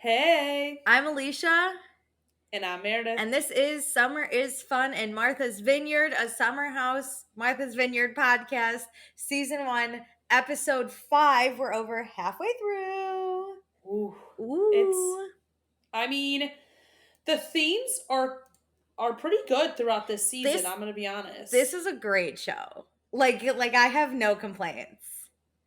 Hey, I'm Alicia, and I'm Meredith. and this is Summer is Fun in Martha's Vineyard, a Summer House Martha's Vineyard podcast, season 1, episode 5. We're over halfway through. Ooh, it's. Ooh. I mean, the themes are pretty good throughout this season. This I'm gonna be honest. this is a great show. Like I have no complaints.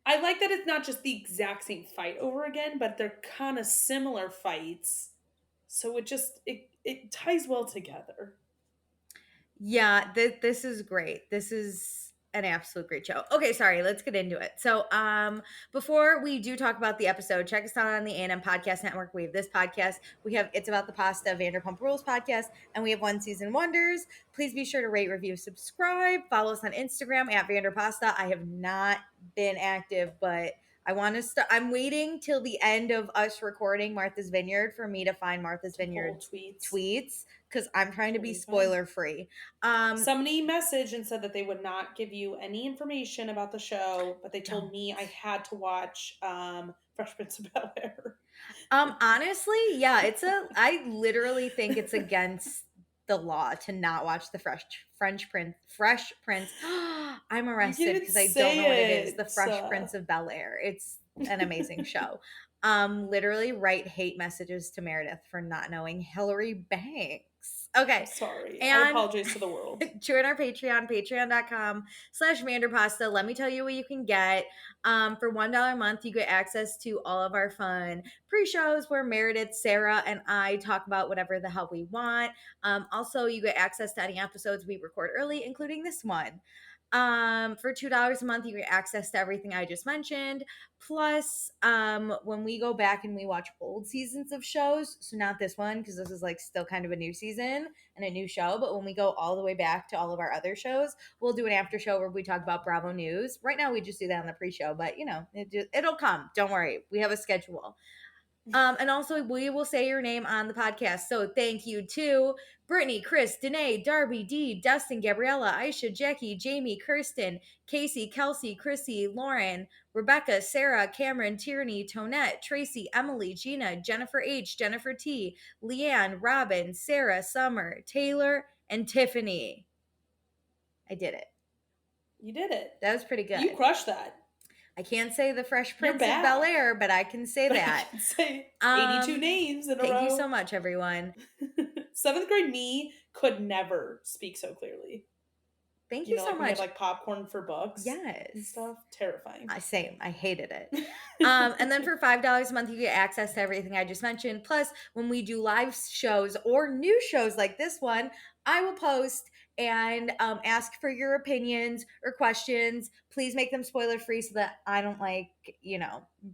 I like that it's not just the exact same fight over again, but they're kind of similar fights. So it ties well together. Yeah, this is great. This is an absolute great show. Okay, sorry, let's get into it. So, before we do talk about the episode, check us out on the A&M Podcast Network. We have this podcast. We have It's About the Pasta, Vanderpump Rules podcast, and we have One Season Wonders. Please be sure to rate, review, subscribe. Follow us on Instagram at Vanderpasta. I have not been active, but I want to start. I'm waiting till the end of us recording Martha's Vineyard for me to find Martha's Vineyard tweets because I'm trying to be spoiler free. Somebody messaged and said that they would not give you any information about the show, but they told me I had to watch Fresh Prince of Bel-Air. Honestly, yeah, I literally think it's against the law to not watch the Fresh Prince. I'm arrested because I don't know what it is. The Fresh Prince of Bel-Air. It's an amazing show. Literally write hate messages to Meredith for not knowing Hillary Banks. Okay. I'm sorry. And I apologize to the world. Join our Patreon, patreon.com/Vanderpasta. Let me tell you what you can get. For $1 a month, you get access to all of our fun pre-shows where Meredith, Sarah, and I talk about whatever the hell we want. Also, you get access to any episodes we record early, including this one. For $2 a month, you get access to everything I just mentioned. Plus, when we go back and we watch old seasons of shows, so not this one, because this is like still kind of a new season and a new show, but when we go all the way back to all of our other shows, we'll do an after show where we talk about Bravo News. Right now, we just do that on the pre-show, but it'll come. Don't worry. We have a schedule. And also, we will say your name on the podcast. So thank you to Brittany, Chris, Danae, Darby, Dee, Dustin, Gabriella, Aisha, Jackie, Jamie, Kirsten, Casey, Kelsey, Chrissy, Lauren, Rebecca, Sarah, Cameron, Tierney, Tonette, Tracy, Emily, Gina, Jennifer H, Jennifer T, Leanne, Robin, Sarah, Summer, Taylor, and Tiffany. I did it. You did it. That was pretty good. You crushed that. I can't say the Fresh Prince of Bel-Air, but I can say that. I can say 82 names in a row. Thank you so much, everyone. 7th grade me could never speak so clearly. Thank you so much. We have like popcorn for books. Yes. And stuff. Terrifying. Same. I hated it. And then for $5 a month, you get access to everything I just mentioned. Plus, when we do live shows or new shows like this one, I will post and ask for your opinions or questions. Please make them spoiler free so that I don't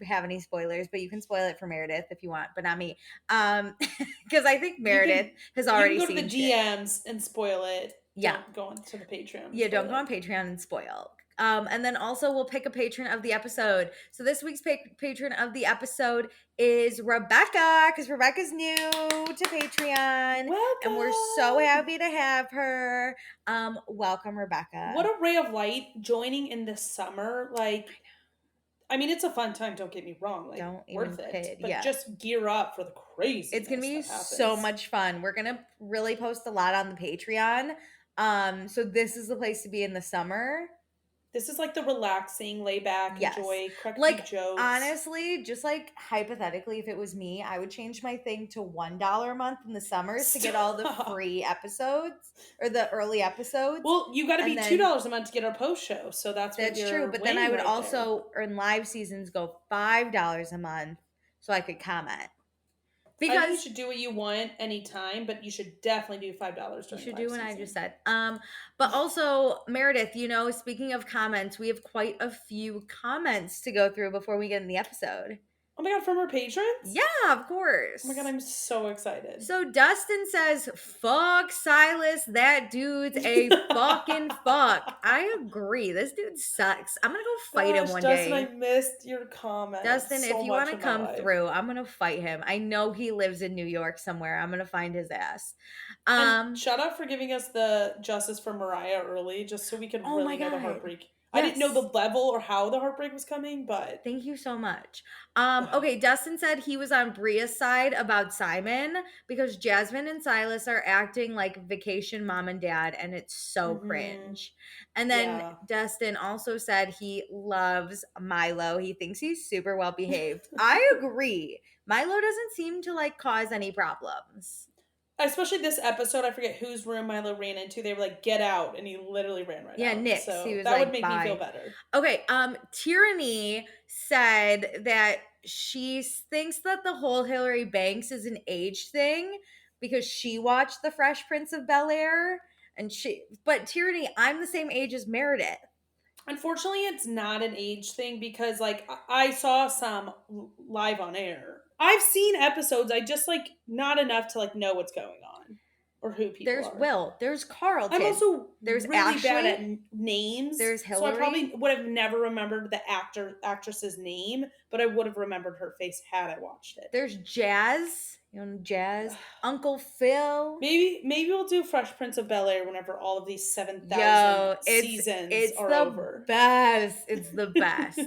have any spoilers, but you can spoil it for Meredith if you want, but not me. Because I think Meredith has already seen You can go to the DMs and spoil it. Yeah. Don't go on to the Patreon. Yeah, don't go on Patreon and spoil. And then also we'll pick a patron of the episode. So this week's patron of the episode is Rebecca, because Rebecca's new to Patreon. Welcome. And we're so happy to have her. Welcome, Rebecca. What a ray of light joining in this summer. I mean, it's a fun time, don't get me wrong. Worth it. But just gear up for the crazy. It's going to be so much fun. We're going to really post a lot on the Patreon. So this is the place to be in the summer. This is like the relaxing, lay back, enjoy, crack jokes. Honestly, just hypothetically, if it was me, I would change my thing to $1 a month in the summers to get all the free episodes or the early episodes. Well, you got to be $2 a month to get our post show, so that's true. But then I would also earn live seasons go $5 a month, so I could comment. Because you should do what you want anytime, but you should definitely do $5. You should do what I just said. But also, Meredith, speaking of comments, we have quite a few comments to go through before we get in the episode. Oh my God, from our patrons? Yeah, of course. Oh my God, I'm so excited. So Dustin says, fuck Silas, that dude's a fucking fuck. I agree. This dude sucks. I'm going to go fight him one day. Dustin, I missed your comment. Dustin, if you want to come through, I'm going to fight him. I know he lives in New York somewhere. I'm going to find his ass. And shout out for giving us the Justice for Mariah early, just so we could really know the heartbreak. I didn't know the Yes. level or how the heartbreak was coming, but Thank you so much. ugh. Okay, Dustin said he was on Bria's side about Simon because Jasmine and Silas are acting like vacation mom and dad, and it's so Mhm. cringe. And then Yeah. Dustin also said he loves Milo. He thinks he's super well behaved. I agree. Milo doesn't seem to like cause any problems. Especially this episode, I forget whose room Milo ran into. They were like, "Get out," and he literally ran right Yeah, out. Nick's. He So was that would like, make me feel bye. better. Okay, Tyranny said that she thinks that the whole Hillary Banks is an age thing because she watched The Fresh Prince of Bel-Air and but Tyranny, I'm the same age as Meredith. Unfortunately, it's not an age thing because, like, I saw some live on air. I've seen episodes. I just like not enough to like know what's going on or who people There's are. Will, there's I'm Carlton, also there's really bad at Ashley, names, there's so I probably Hillary. would have never remembered the actress's name, but I would have remembered her face had I watched it. There's Jazz, Jazz, Uncle Phil. Maybe we'll do Fresh Prince of Bel Air whenever all of these 7,000 Yo, it's seasons it's are the over. best. It's the best.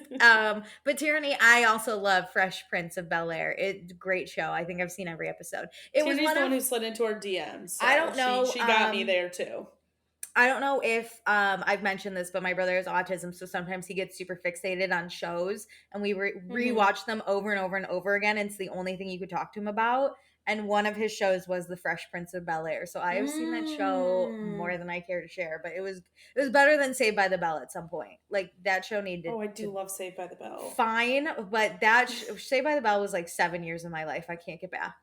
But Tyranny, I also love Fresh Prince of Bel-Air. It's a great show. I think I've seen every episode. It was Tierney's one the one of who slid into our DMs, I so don't know, she got me there too. I don't know if I've mentioned this, but my brother has autism, so sometimes he gets super fixated on shows, and we Mhm. rewatch them over and over and over again. And it's the only thing you could talk to him about. And one of his shows was The Fresh Prince of Bel Air. So I have seen that show Mm. more than I care to share, but it was better than Saved by the Bell at some point. Like that show needed Oh, I to do love Saved by the Bell. fine, but Saved by the Bell was like 7 years of my life. I can't get back.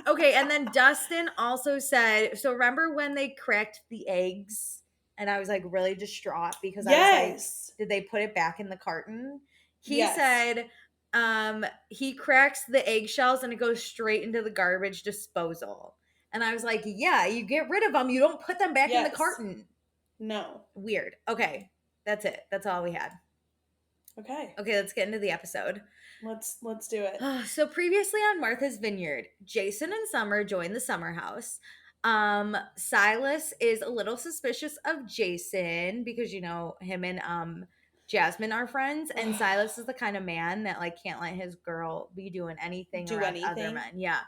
Okay, and then Dustin also said, so remember when they cracked the eggs and I was like really distraught because I was like, Yes. did they put it back in the carton? He Yes. said he cracks the eggshells and it goes straight into the garbage disposal. And I was like, yeah, you get rid of them, you don't put them back in the Yes. carton. No. Weird. Okay. That's it. That's all we had. Okay. Okay, let's get into the episode. Let's do it. So previously on Martha's Vineyard, Jason and Summer join the summer house. Silas is a little suspicious of Jason because him and Jasmine are friends, and Silas is the kind of man that like can't let his girl be doing anything Do around other anything. men. Yeah.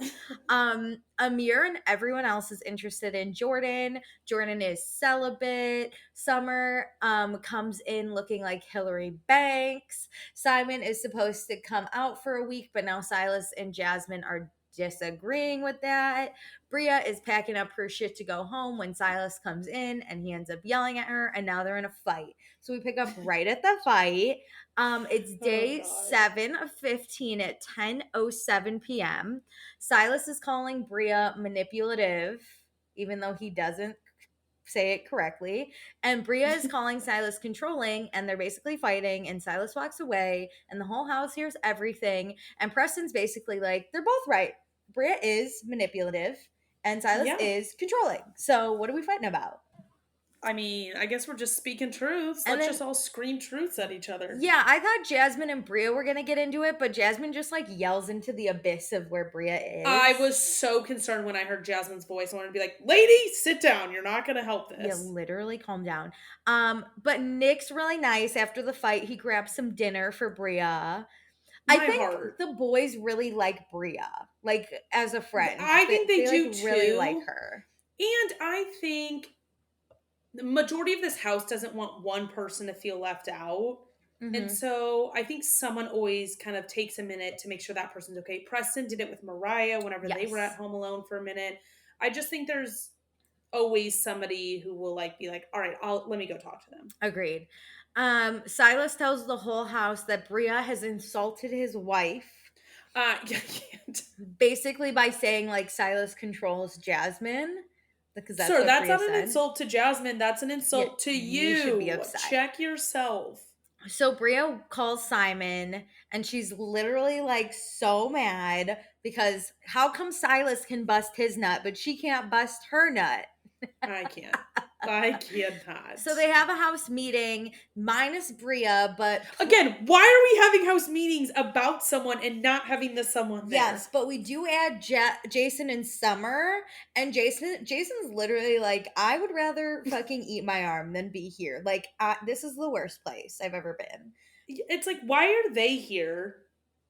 Amir and everyone else is interested in Jordan. Jordan is celibate. Summer comes in looking like Hillary Banks. Simon is supposed to come out for a week, but now Silas and Jasmine are disagreeing with that. Bria is packing up her shit to go home when Silas comes in and he ends up yelling at her, and now they're in a fight. So we pick up right at the fight. It's Oh day god. 7 of 15 at 10:07 p.m. Silas is calling Bria manipulative, even though he doesn't say it correctly. And Bria is calling Silas controlling, and they're basically fighting. And Silas walks away, and the whole house hears everything. And Preston's basically like, they're both right. Bria is manipulative, and Silas Yeah. is controlling. So what are we fighting about? I mean, I guess we're just speaking truths. And Let's then just all scream truths at each other. yeah, I thought Jasmine and Bria were gonna get into it, but Jasmine just like yells into the abyss of where Bria I is. was so concerned when I heard Jasmine's voice. I wanted to be like, "Lady, sit down. You're not going to help Yeah, this." literally calm down. But Nick's really nice after the fight. He grabs some dinner for Bria. I My think heart. the boys really like Bria, like as a friend. I think They they like do really like too. her. And I think the majority of this house doesn't want one person to feel left out. And Hmm. so I think someone always kind of takes a minute to make sure that person's okay. Preston did it with Mariah whenever they were at Yes, home alone for a minute. I just think there's always somebody who will like be like, "All right, let me go talk to them." agreed. Silas tells the whole house that Bria has insulted his wife, Yeah, I can't. basically by saying like Silas controls Jasmine, because that's Sir, what that's Bria not an said. insult to Jasmine. That's an Yeah, insult to you should be you. upset. Check yourself. So Bria calls Simon and she's literally like so mad because how come Silas can bust his nut, but she can't bust her nut? I can't. I cannot. So they have a house meeting minus Bria, but Again, why are we having house meetings about someone and not having the someone there? yes, but we do add Jason and Summer, and Jason's literally like, I would rather fucking eat my arm than be here. Like, this is the worst place I've ever been. It's like, why are they here?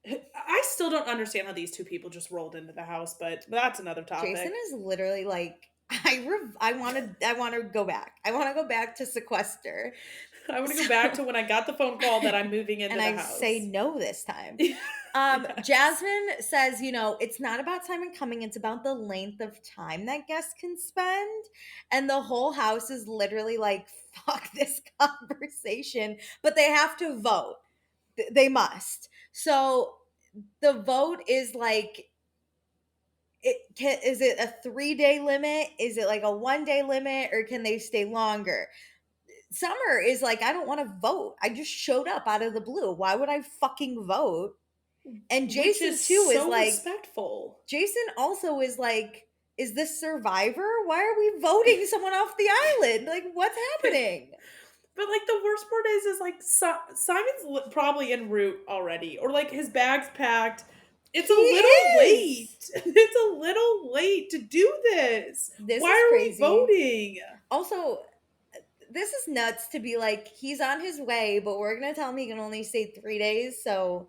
I still don't understand how these two people just rolled into the house, but that's another Jason topic. is literally like, I want to go back. I want to go back to sequester. I want to go back So, to when I got the phone call that I'm moving into and the I say house. no this time. Yes. Jasmine says, it's not about time and coming, it's about the length of time that guests can spend. And the whole house is literally like, fuck this conversation, but they have to vote. They must. So the vote is like, is it a 3-day limit? Is it like a 1-day limit, or can they stay longer? Summer is like, I don't want to vote. I just showed up out of the blue. Why would I fucking vote? And Which Jason is too is so like, respectful. Jason also is like, is this Survivor? Why are we voting someone off the island? Like, what's happening? But like the worst part is like Simon's probably en route already, or like his bag's packed. It's He a little is. late. It's a little late to do this. This Why is are we crazy. voting? Also, this is nuts to be like, he's on his way, but we're going to tell him he can only stay 3 days. So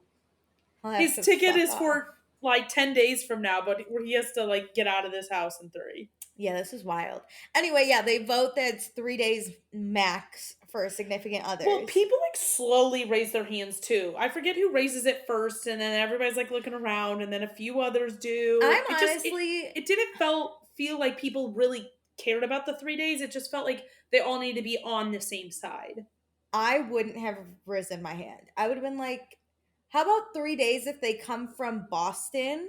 he'll have His to ticket fuck is off. for like 10 days from now, but he has to like get out of this house in 3. Yeah, this is wild. Anyway, yeah, they vote that it's 3 days max for significant Well, others. people like slowly raise their hands too. I forget who raises it first, and then everybody's like looking around, and then a few others do. I'm It just honestly, it didn't feel like people really cared about the 3 days. It just felt like they all need to be on the same side. I wouldn't have risen my hand. I would have been like, how about 3 days if they come from Boston?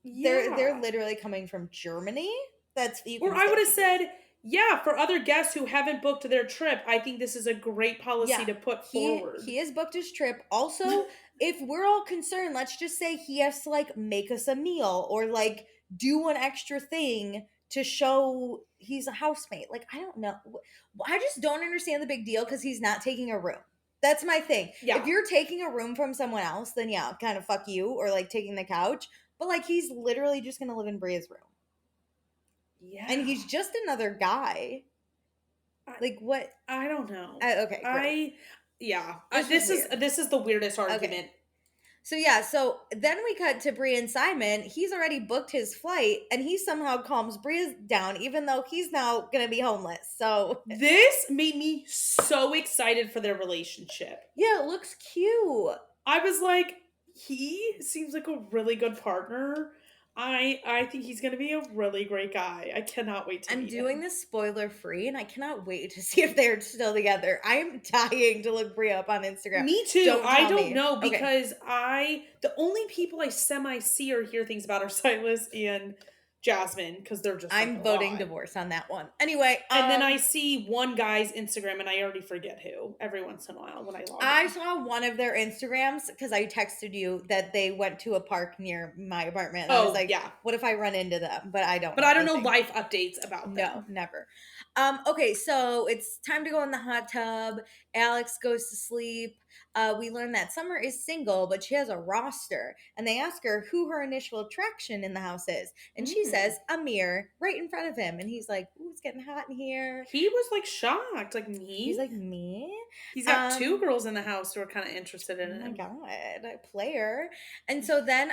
They're Yeah. literally coming from Germany. That's, you Or can I would stay have 3 days. said, yeah, for other guests who haven't booked their trip, I think this is a great policy Yeah, to put he forward. has booked his trip. Also, if we're all concerned, let's just say he has to like make us a meal or like do an extra thing to show he's a housemate. Like, I don't know. I just don't understand the big deal because he's not taking a room. That's my thing. If Yeah. you're taking a room from someone else, then yeah, kind of fuck you, or like taking the couch. But like, he's literally just gonna live in Bria's room, and Yeah. he's just another guy. I, Like, what? I don't know. Okay, gross. I yeah. This was weird. This is the weirdest Okay. argument. So yeah, so then we cut to Bria and Simon. He's already booked his flight, and he somehow calms Bria down, even though he's now gonna be homeless. So This made me so excited for their relationship. yeah, it looks cute. I was like, he seems like a really good partner. I think he's gonna be a really great guy. I cannot wait to I'm meet doing him. this spoiler free, and I cannot wait to see if they're still together. I am dying to look Bria up on Instagram. Me too. Don't I tell don't me. know Okay. because the only people I semi see or hear things about are Silas and Jasmine because they're just like I'm a voting lot. divorce on that one. Anyway, And then I see one guy's Instagram and I already forget who every once in a while when I log I in. saw one of their Instagrams because I texted you that they went to a park near my apartment. And I was Oh, like, yeah. what if I run into them? But I don't But know I don't know anything. life updates about No, them. never. Okay, so it's time to go in the hot tub. Alex goes to sleep. We learn that Summer is single, but she has a roster. And they ask her who her initial attraction in the house is. And she Mm. says, Amir, right in front of him. And he's like, ooh, it's getting hot in here. He was like shocked, like He's me. like, me? He's got two girls in the house who are kind of interested Oh in my him. god, a player. And so then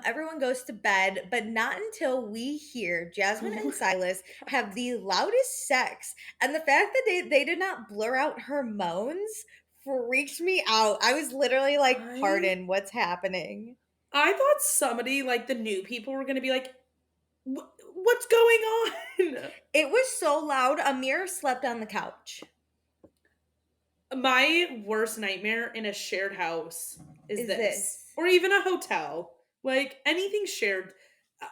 everyone goes to bed, but not until we hear Jasmine and Silas have the loudest sex. And the fact that they did not blur out her moans freaked me out. I was literally like, I pardon, what's happening? I thought somebody like the new people were gonna be like, What's going on?" It was so loud. Amir slept on the couch. My worst nightmare in a shared house is Is this, this? or even a hotel, like anything shared,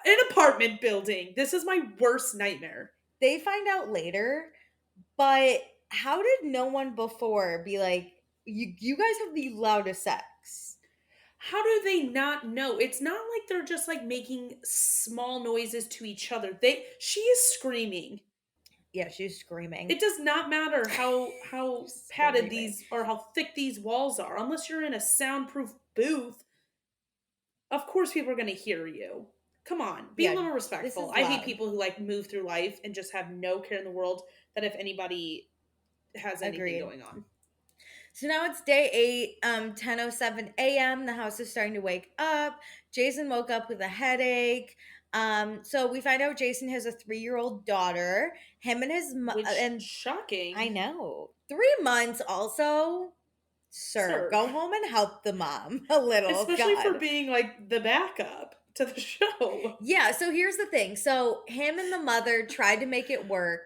an apartment building. This is my worst nightmare. They find out later, but how did no one before be like, you guys have the loudest sex? How do they not know? It's not like they're just like making small noises to each other. She is screaming. Yeah, she's screaming. It does not matter how She's padded screaming. these or how thick these walls are, unless you're in a soundproof booth. Of course, people are going to hear you. Come on, be a Yeah, little this respectful. is I hate loud. people who like move through life and just have no care in the world that if anybody has anything Agreed. going on. So now it's day 8, 10:07 a.m. The house is starting to wake up. Jason woke up with a headache. So we find out Jason has a 3-year-old daughter. Him and Which and I shocking, know 3 months also. Sir, sir. go home and help the mom a little. Especially for God. being like the backup to the show. Yeah, so here's the thing. So him and the mother tried to make it work.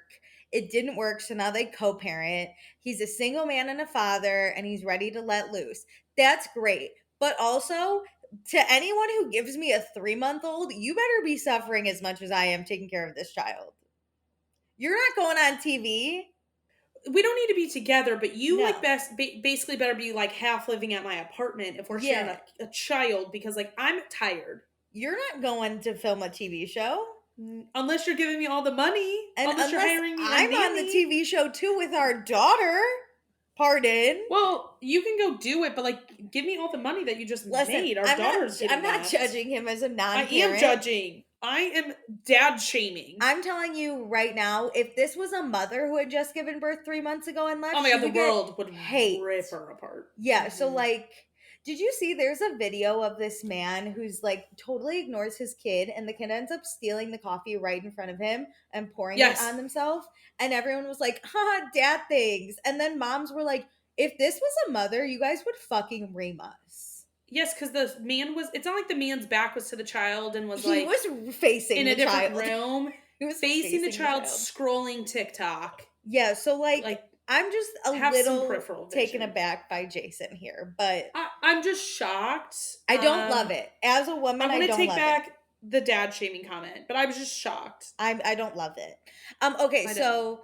It didn't work, so now they co-parent. He's a single man and a father, and he's ready to let loose. That's great. But also, to anyone who gives me a 3-month-old, you better be suffering as much as I am taking care of this child. You're not going on TV. We don't need to be together, but you like No. basically better be like half living at my apartment if we're sharing Yeah. a child because like I'm tired. You're not going to film a TV show. Unless you're giving me all the money, And unless you're unless hiring me a I'm on the nanny. TV show too with our daughter. Pardon. Well, you can go do it, but like give me all the money that you just Listen, made. Our daughter's getting I'm not that. judging him as a I am non-parent. judging. I am dad shaming. I'm telling you right now, if this was a mother who had just given birth 3 months ago and left, Oh my she god, the would get world would hate. rip her apart. Yeah, so Mhm. like, did you see there's a video of this man who's like totally ignores his kid and the kid ends up stealing the coffee right in front of him and pouring it Yes. on themselves? And everyone was like, haha, dad things. And then moms were like, if this was a mother, you guys would fucking ream us. Yes, because the man was. It's not like the man's back was to the child and was He like was facing in the a different child. room, He was facing the child, scrolling TikTok. Yeah, so like Like, I'm just a have some little peripheral taken vision. aback by Jason here, but I'm just shocked. I don't love it. As a I woman, I want to don't take love it. back the dad shaming comment, but I was just shocked. I don't love it. Okay, I don't. so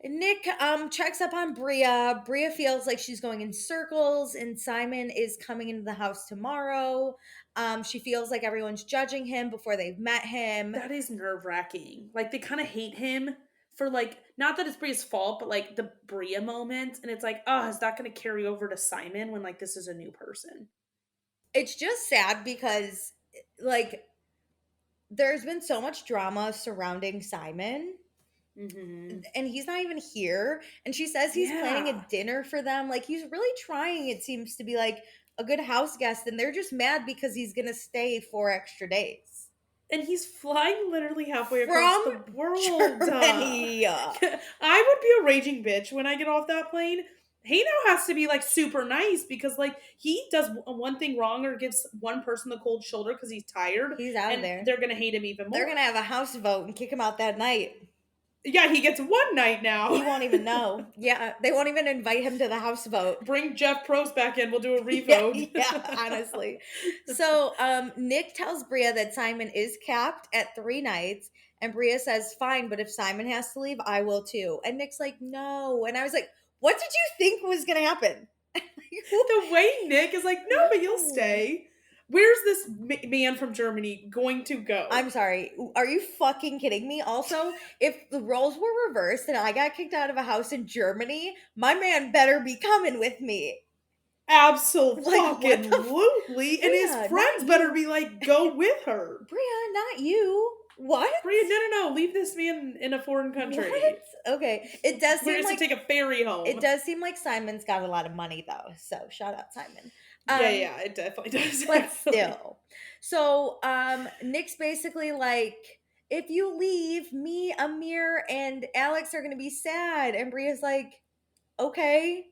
Nick checks up on Bria. Bria feels like she's going in circles and Simon is coming into the house tomorrow. She feels like everyone's judging him before they've met him. That is nerve wracking. Like they kind of hate him for like not that it's Bria's fault, but like the Bria moment, and it's like, oh, is that going to carry over to Simon when like this is a new person? It's just sad because like there's been so much drama surrounding Simon Mm-hmm. and he's not even here. And she says he's planning Yeah, a dinner for them. Like he's really trying, it seems to be like a good house guest. And they're just mad because he's gonna stay 4 extra days. and he's flying literally halfway across From the world. Germany. I would be a raging bitch when I get off that plane. He now has to be like super nice because like he does one thing wrong or gives one person the cold shoulder because he's tired, He's out of and there. they're gonna hate him even more. They're gonna have a house vote and kick him out that night. Yeah, he gets one night now. He won't even know. Yeah, they won't even invite him to the house vote. Bring Jeff Probst back in. We'll do a revote. Yeah, honestly. So Nick tells Bria that Simon is capped at 3 nights, and Bria says, "Fine, but if Simon has to leave, I will too." And Nick's like, "No." And I was like, "What did you think was gonna happen?" The way Nick is like, no, but you'll stay. Where's this man from Germany going to go? I'm sorry. Are you fucking kidding me? Also, if the roles were reversed and I got kicked out of a house in Germany, my man better be coming with me. Absolutely. Like, what the And his Bria, friends not better you. be like, go with her. Bria, not you. What? Bria, no. Leave this man in a foreign country. What? Okay. It does We're seem just like to take a ferry home. it does seem like Simon's got a lot of money though. So shout out Simon. Yeah, it definitely does. But actually. still. So Nick's basically like, if you leave, me, Amir, and Alex are gonna be sad. And Bria's like, okay.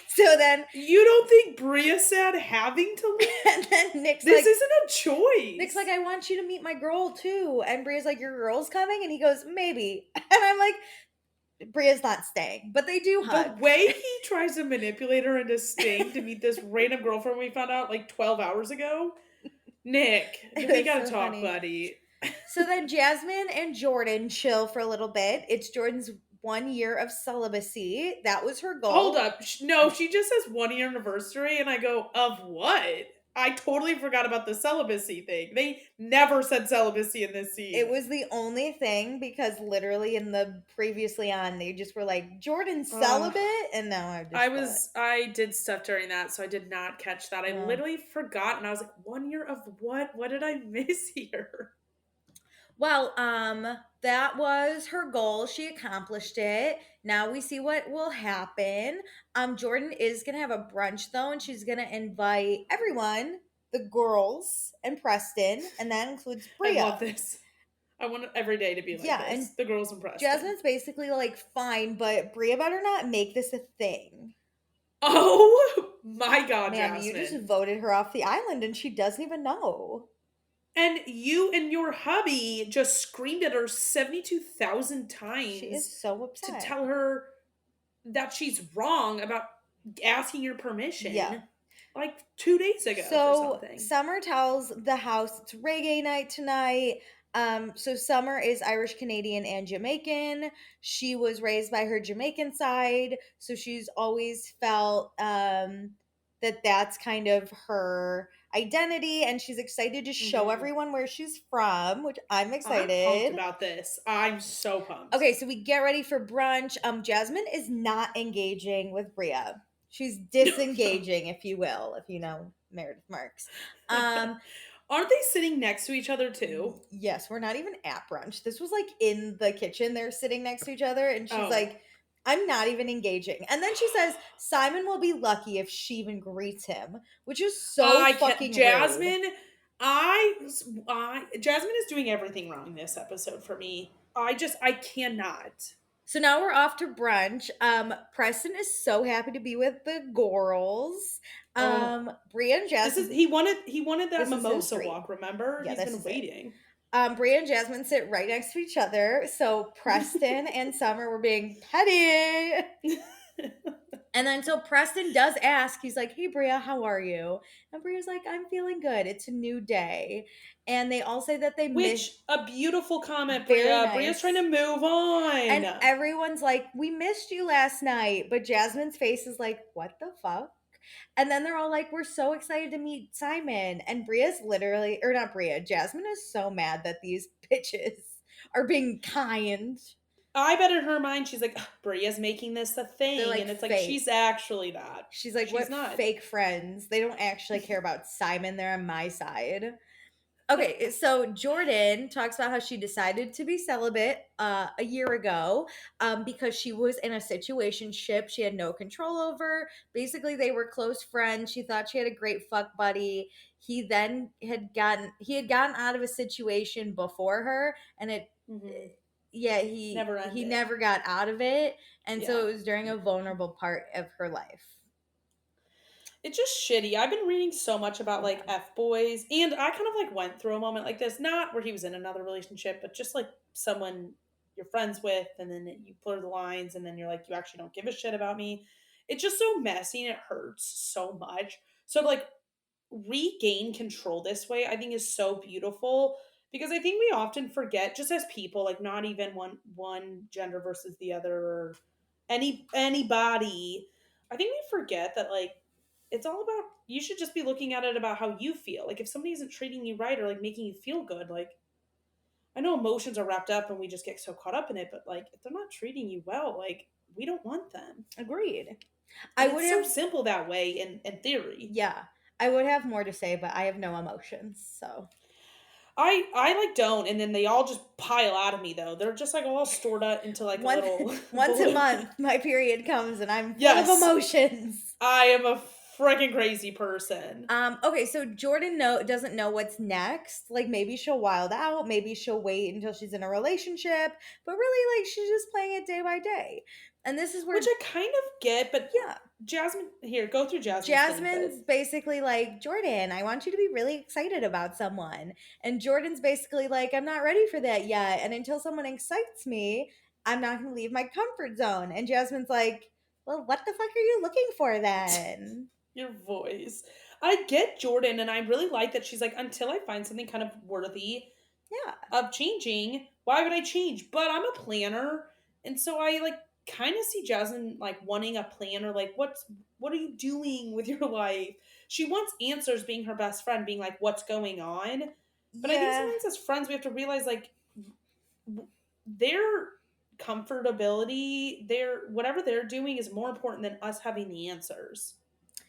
So then You don't think Bria's sad having to leave? and then Nick's This like isn't a choice. Nick's like, I want you to meet my girl too. And Bria's like, your girl's coming? And he goes, maybe. And I'm like, Bria's not staying, but they do hug. The way he tries to manipulate her into staying to meet this random girlfriend we found out like 12 hours ago. Nick, It we was gotta so talk, funny. buddy. So then Jasmine and Jordan chill for a little bit. It's Jordan's 1 year of celibacy. That was her goal. Hold up. No, she just says 1 year anniversary, and I go, of what? I totally forgot about the celibacy thing. They never said celibacy in this It scene. was the only thing because literally in the previously on, they just were like, "Jordan's Uh, celibate," and now I just thought, I did stuff during that, so I did not catch that. I "Well, literally forgot, and I was like, 1 year of what? What did I miss here? that was her goal. She accomplished it. Now we see what will happen. Jordan is gonna have a brunch though, and she's gonna invite everyone, the girls and Preston, and that includes I love Bria. this. I want every day to be like Yeah, and this. The girls in Preston. Jasmine's basically like, fine, but Bria better not make this a thing. Oh my god, Ma'am, you just Jasmine. voted her off the island and she doesn't even know. And you and your hubby just screamed at her 72,000 She is times so to upset. tell her that she's wrong about asking your Yeah. permission like 2 days ago for So something. Summer tells the house it's reggae night tonight. So Summer is Irish Canadian and Jamaican. She was raised by her Jamaican side, so she's always felt that that's kind of her identity, and she's excited to show Mhm. everyone where she's from, which I'm I'm pumped excited. about this. I'm so pumped. Okay, so we get ready for brunch. Jasmine is not engaging with Bria. She's disengaging, if you will, if you know Meredith Marks. Um, Aren't they sitting next to each other too? yes, we're not even at brunch. This was like in the kitchen. They're sitting next to each other, and she's Oh. like, I'm not even engaging. And then she says, Simon will be lucky if she even greets him, which is so I can't. fucking rude. Jasmine is doing everything wrong this episode for me. I cannot. So now we're off to brunch. Preston is so happy to be with the girls. Oh, Bria and this is Jasmine, he wanted that this is his mimosa dream. walk. Remember, Yeah, he's this been is it. waiting. Bria and Jasmine sit right next to each other. So Preston and Summer were being petty. And then so Preston does ask, he's like, "Hey Bria, how are you?" And Bria's like, "I'm feeling good. It's a new day." And they all say that they miss. Which a beautiful comment, Very Bria. Bria's trying to nice. move And on. everyone's like, "We missed you last night." But Jasmine's face is like, "What the fuck?" And then they're all like, "We're so excited to meet Simon." And Bria's literally, or not Bria, Jasmine is so mad that these bitches are being kind. I bet in her mind she's like, "Ugh, Bria's making this a They're thing," like and it's like fake. she's actually not. She's like, She's "What not. fake friends? They don't actually care about Simon. They're on my side." Okay, so Jordan talks about how she decided to be celibate a year ago because she was in a situationship she had no control over. Basically, they were close friends. She thought she had a great fuck buddy. He had gotten out of a situation before her, and Mhm. yeah, he Never he ended. never got out of it, and so Yeah. it was during a vulnerable part of her life. It's just shitty. I've been reading so much about like Yeah. F boys, and I kind of like went through a moment like this, not where he was in another relationship, but just like someone you're friends with, and then you blur the lines, and then you're like, you actually don't give a shit about me. It's just so messy and it hurts so much. So to, like, regain control this way, I think is so beautiful because I think we often forget, just as people, like not even one gender versus the other or anybody. I think we forget that like it's all about, you should just be looking at it about how you feel. Like if somebody isn't treating you right or like making you feel good, like I know emotions are wrapped up and we just get so caught up in it, but like if they're not treating you well, like we don't want them. Agreed. I And would it's so have simple that way in theory. Yeah, I would have more to say, but I have no emotions. So I like don't, and then they all just pile out of me though. They're just like all stored up into like a once little once a balloon. month, my period comes and I'm full of Yes, emotions. I am a freaking crazy person. Okay, so Jordan doesn't know what's next. Like maybe she'll wild out, maybe she'll wait until she's in a relationship, but really like she's just playing it day by day. And this is Which where I kind of get, but yeah, Jasmine, here, go through Jasmine's thing, but Jasmine's basically like, Jordan, I want you to be really excited about someone. And Jordan's basically like, I'm not ready for that yet. And until someone excites me, I'm not going to leave my comfort zone. And Jasmine's like, well, what the fuck are you looking for then? your voice. I get Jordan, and I really like that she's like, until I find something kind of worthy Yeah, of changing, why would I change? But I'm a planner, and so I like kind of see Jasmine like wanting a plan or like what are you doing with your life? she wants answers being her best friend, being like, "What's going on?" But I think Yeah. sometimes as friends, we have to realize, like, their comfortability, their whatever they're doing is more important than us having the answers.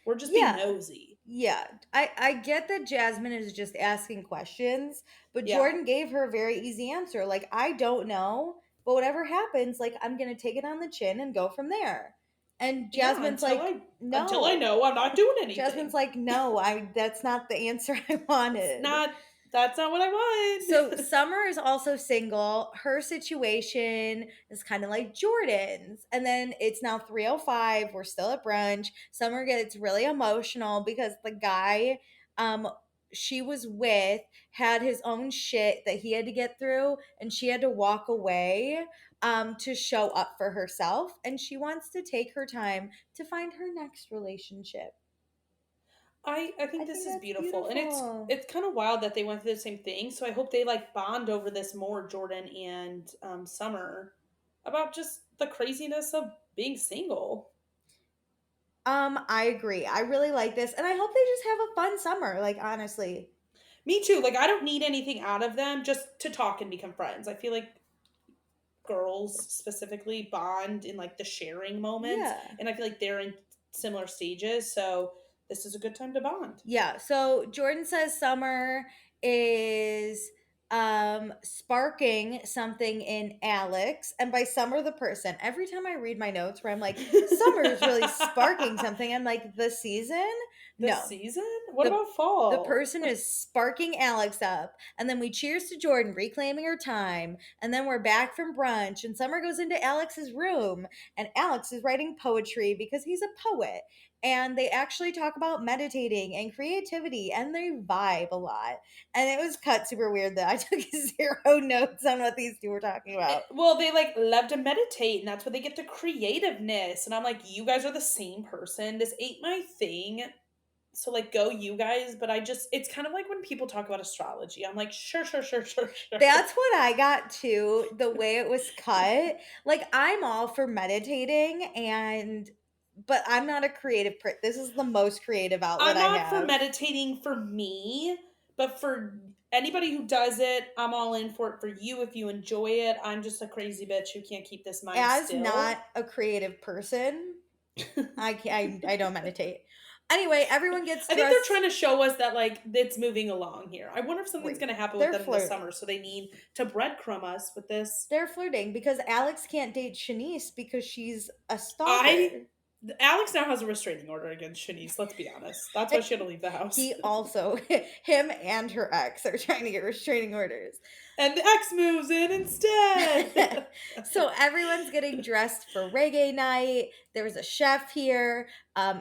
We're just being Yeah. nosy. Yeah. I get that Jasmine is just asking questions, but Yeah. Jordan gave her a very easy answer. Like, I don't know, but whatever happens, like, I'm going to take it on the chin and go from there. And Yeah, Jasmine's like, until I no. know I'm not doing Jasmine's anything. like, no, I that's not the answer I It's wanted. not that's not what I So want. Summer is also single. Her situation is kind of like Jordan's. And then it's now 3:05. We're still at brunch. Summer gets really emotional because the guy um she was with had his own shit that he had to get through and she had to walk away to show up for herself and she wants to take her time to find her next relationship. I I think this think is that's beautiful, and beautiful. it's kind of wild that they went through the same thing. So I hope they like bond over this more, Jordan and Summer, about just the craziness of being single. I agree. I really like this, and I hope they just have a fun summer. Like honestly, Me too. Like I don't need anything out of them, just to talk and become friends. I feel like girls specifically bond in like the sharing moments, yeah, and I feel like they're in similar stages. So this is a good time to bond. yeah. So Jordan says summer is sparking something in Alex, and by summer the person. Every time I read my notes where I'm like, summer is really sparking something, I'm like, the season? This No, season? What the about the fall? person is sparking Alex up, and then we cheers to Jordan reclaiming her time, and then we're back from brunch, and Summer goes into Alex's room, and Alex is writing poetry because he's a poet, and they actually talk about meditating and creativity, and they vibe a lot, and it was cut super weird that I took zero notes on what these two were talking about. Well, they like love to meditate, and that's where they get the creativeness. And I'm like, you guys are the same person. This ain't my thing. So like, go you guys. But it's kind of like when people talk about astrology. I'm like, sure, sure, sure, sure, sure. That's what I got too, the way it was cut. Like I'm all for meditating and but I'm not a creative this is the most creative outlet I'm I not for have. meditating for me, but for anybody who does it, I'm all in for it. For you, if you enjoy it, I'm just a crazy bitch who can't keep this mind As not still. a creative person, I don't meditate. Anyway, everyone gets I think they're dressed trying to show us that like it's moving along here. I wonder if something's right. going to happen with They're them this flirting. summer, so they need to breadcrumb us with this. They're flirting because Alex can't date Shanice because she's a I stalker. Alex now has a restraining order against Shanice. Let's be honest. That's why she had to leave the house. He also him and her ex are trying to get restraining orders. And the ex moves in instead. So everyone's getting dressed for reggae night. There was a chef here.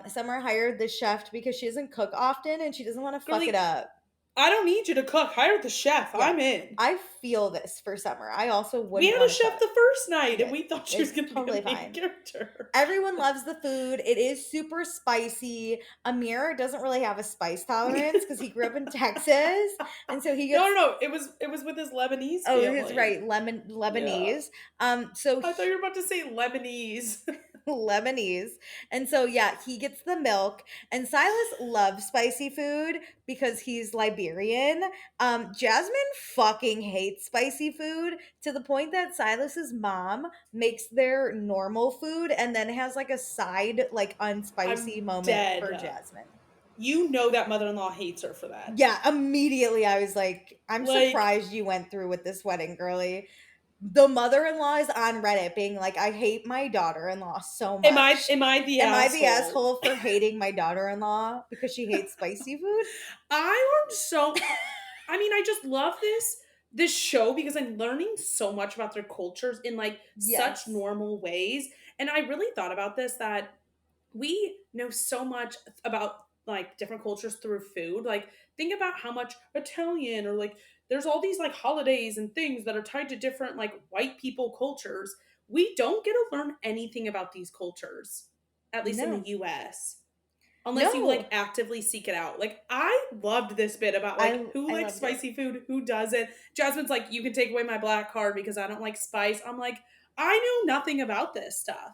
Summer hired the chef because she doesn't cook often and she doesn't want to fuck it Girlie, up. I don't need you to cook. Hire the chef. Yeah, I'm in. I feel this for Summer. I also We wouldn't had a want to chef cook. the first night, and Yeah, we thought she was it's going to be totally a main fine. character. Everyone loves the food. It is super spicy. Amir doesn't really have a spice tolerance because he grew up in Texas, and so he No, gets no, no. It was with his Lebanese oh, he's family. right, Yeah. Lebanese. So I thought you were about to say Lebanese. Lebanese. And so, yeah, he gets the milk. And Silas loves spicy food because he's Liberian. Jasmine fucking hates spicy food to the point that Silas's mom makes their normal food and then has like a side, like unspicy I'm moment dead. for Jasmine. You know that mother-in-law hates her for that. Yeah, immediately I was like, I'm Like, surprised you went through with this wedding, girly. The mother-in-law is on Reddit being like, I hate my daughter-in-law so am I much. am I the Am I the asshole? asshole for hating my daughter-in-law because she hates spicy food? I learned so I mean, I just love this show because I'm learning so much about their cultures in like such Yes. normal ways. And I really thought about this, that we know so much about like different cultures through food. Like think about how much Italian, or like there's all these like holidays and things that are tied to different like white people cultures. We don't get to learn anything about these cultures, at least in the No. US, unless you like No. actively seek it out. Like I loved this bit about like who I likes loved it. spicy food, who doesn't. Jasmine's like, you can take away my black card because I don't like spice. I'm like, I know nothing about this stuff.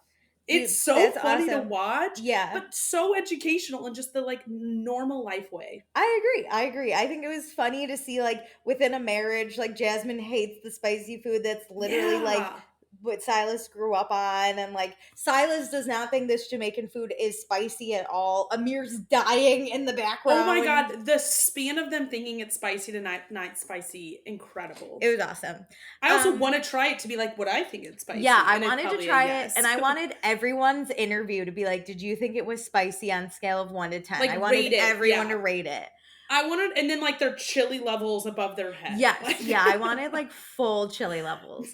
It's Dude, so that's funny to awesome. watch, Yeah. but so educational in just the, like, normal life way. I agree. I think it was funny to see, like, within a marriage, like, Jasmine hates the spicy food that's literally, like, Yeah. what Silas grew up on, and, like, Silas does not think this Jamaican food is spicy at all. Amir's dying in the Oh my background. god, the span of them thinking it's spicy to not spicy, incredible. It was awesome. I also Um, wanna try it to be like, would I think it's yeah, spicy? I And it's wanted to probably a try it, and yes. I wanted everyone's interview to be like, "Did you think it was spicy on scale of 1 to 10?" Like, I wanted rate it, everyone to yeah. rate it. I wanted and then, like, their chili levels above their head, Yes, like yeah, I wanted, like, full chili levels.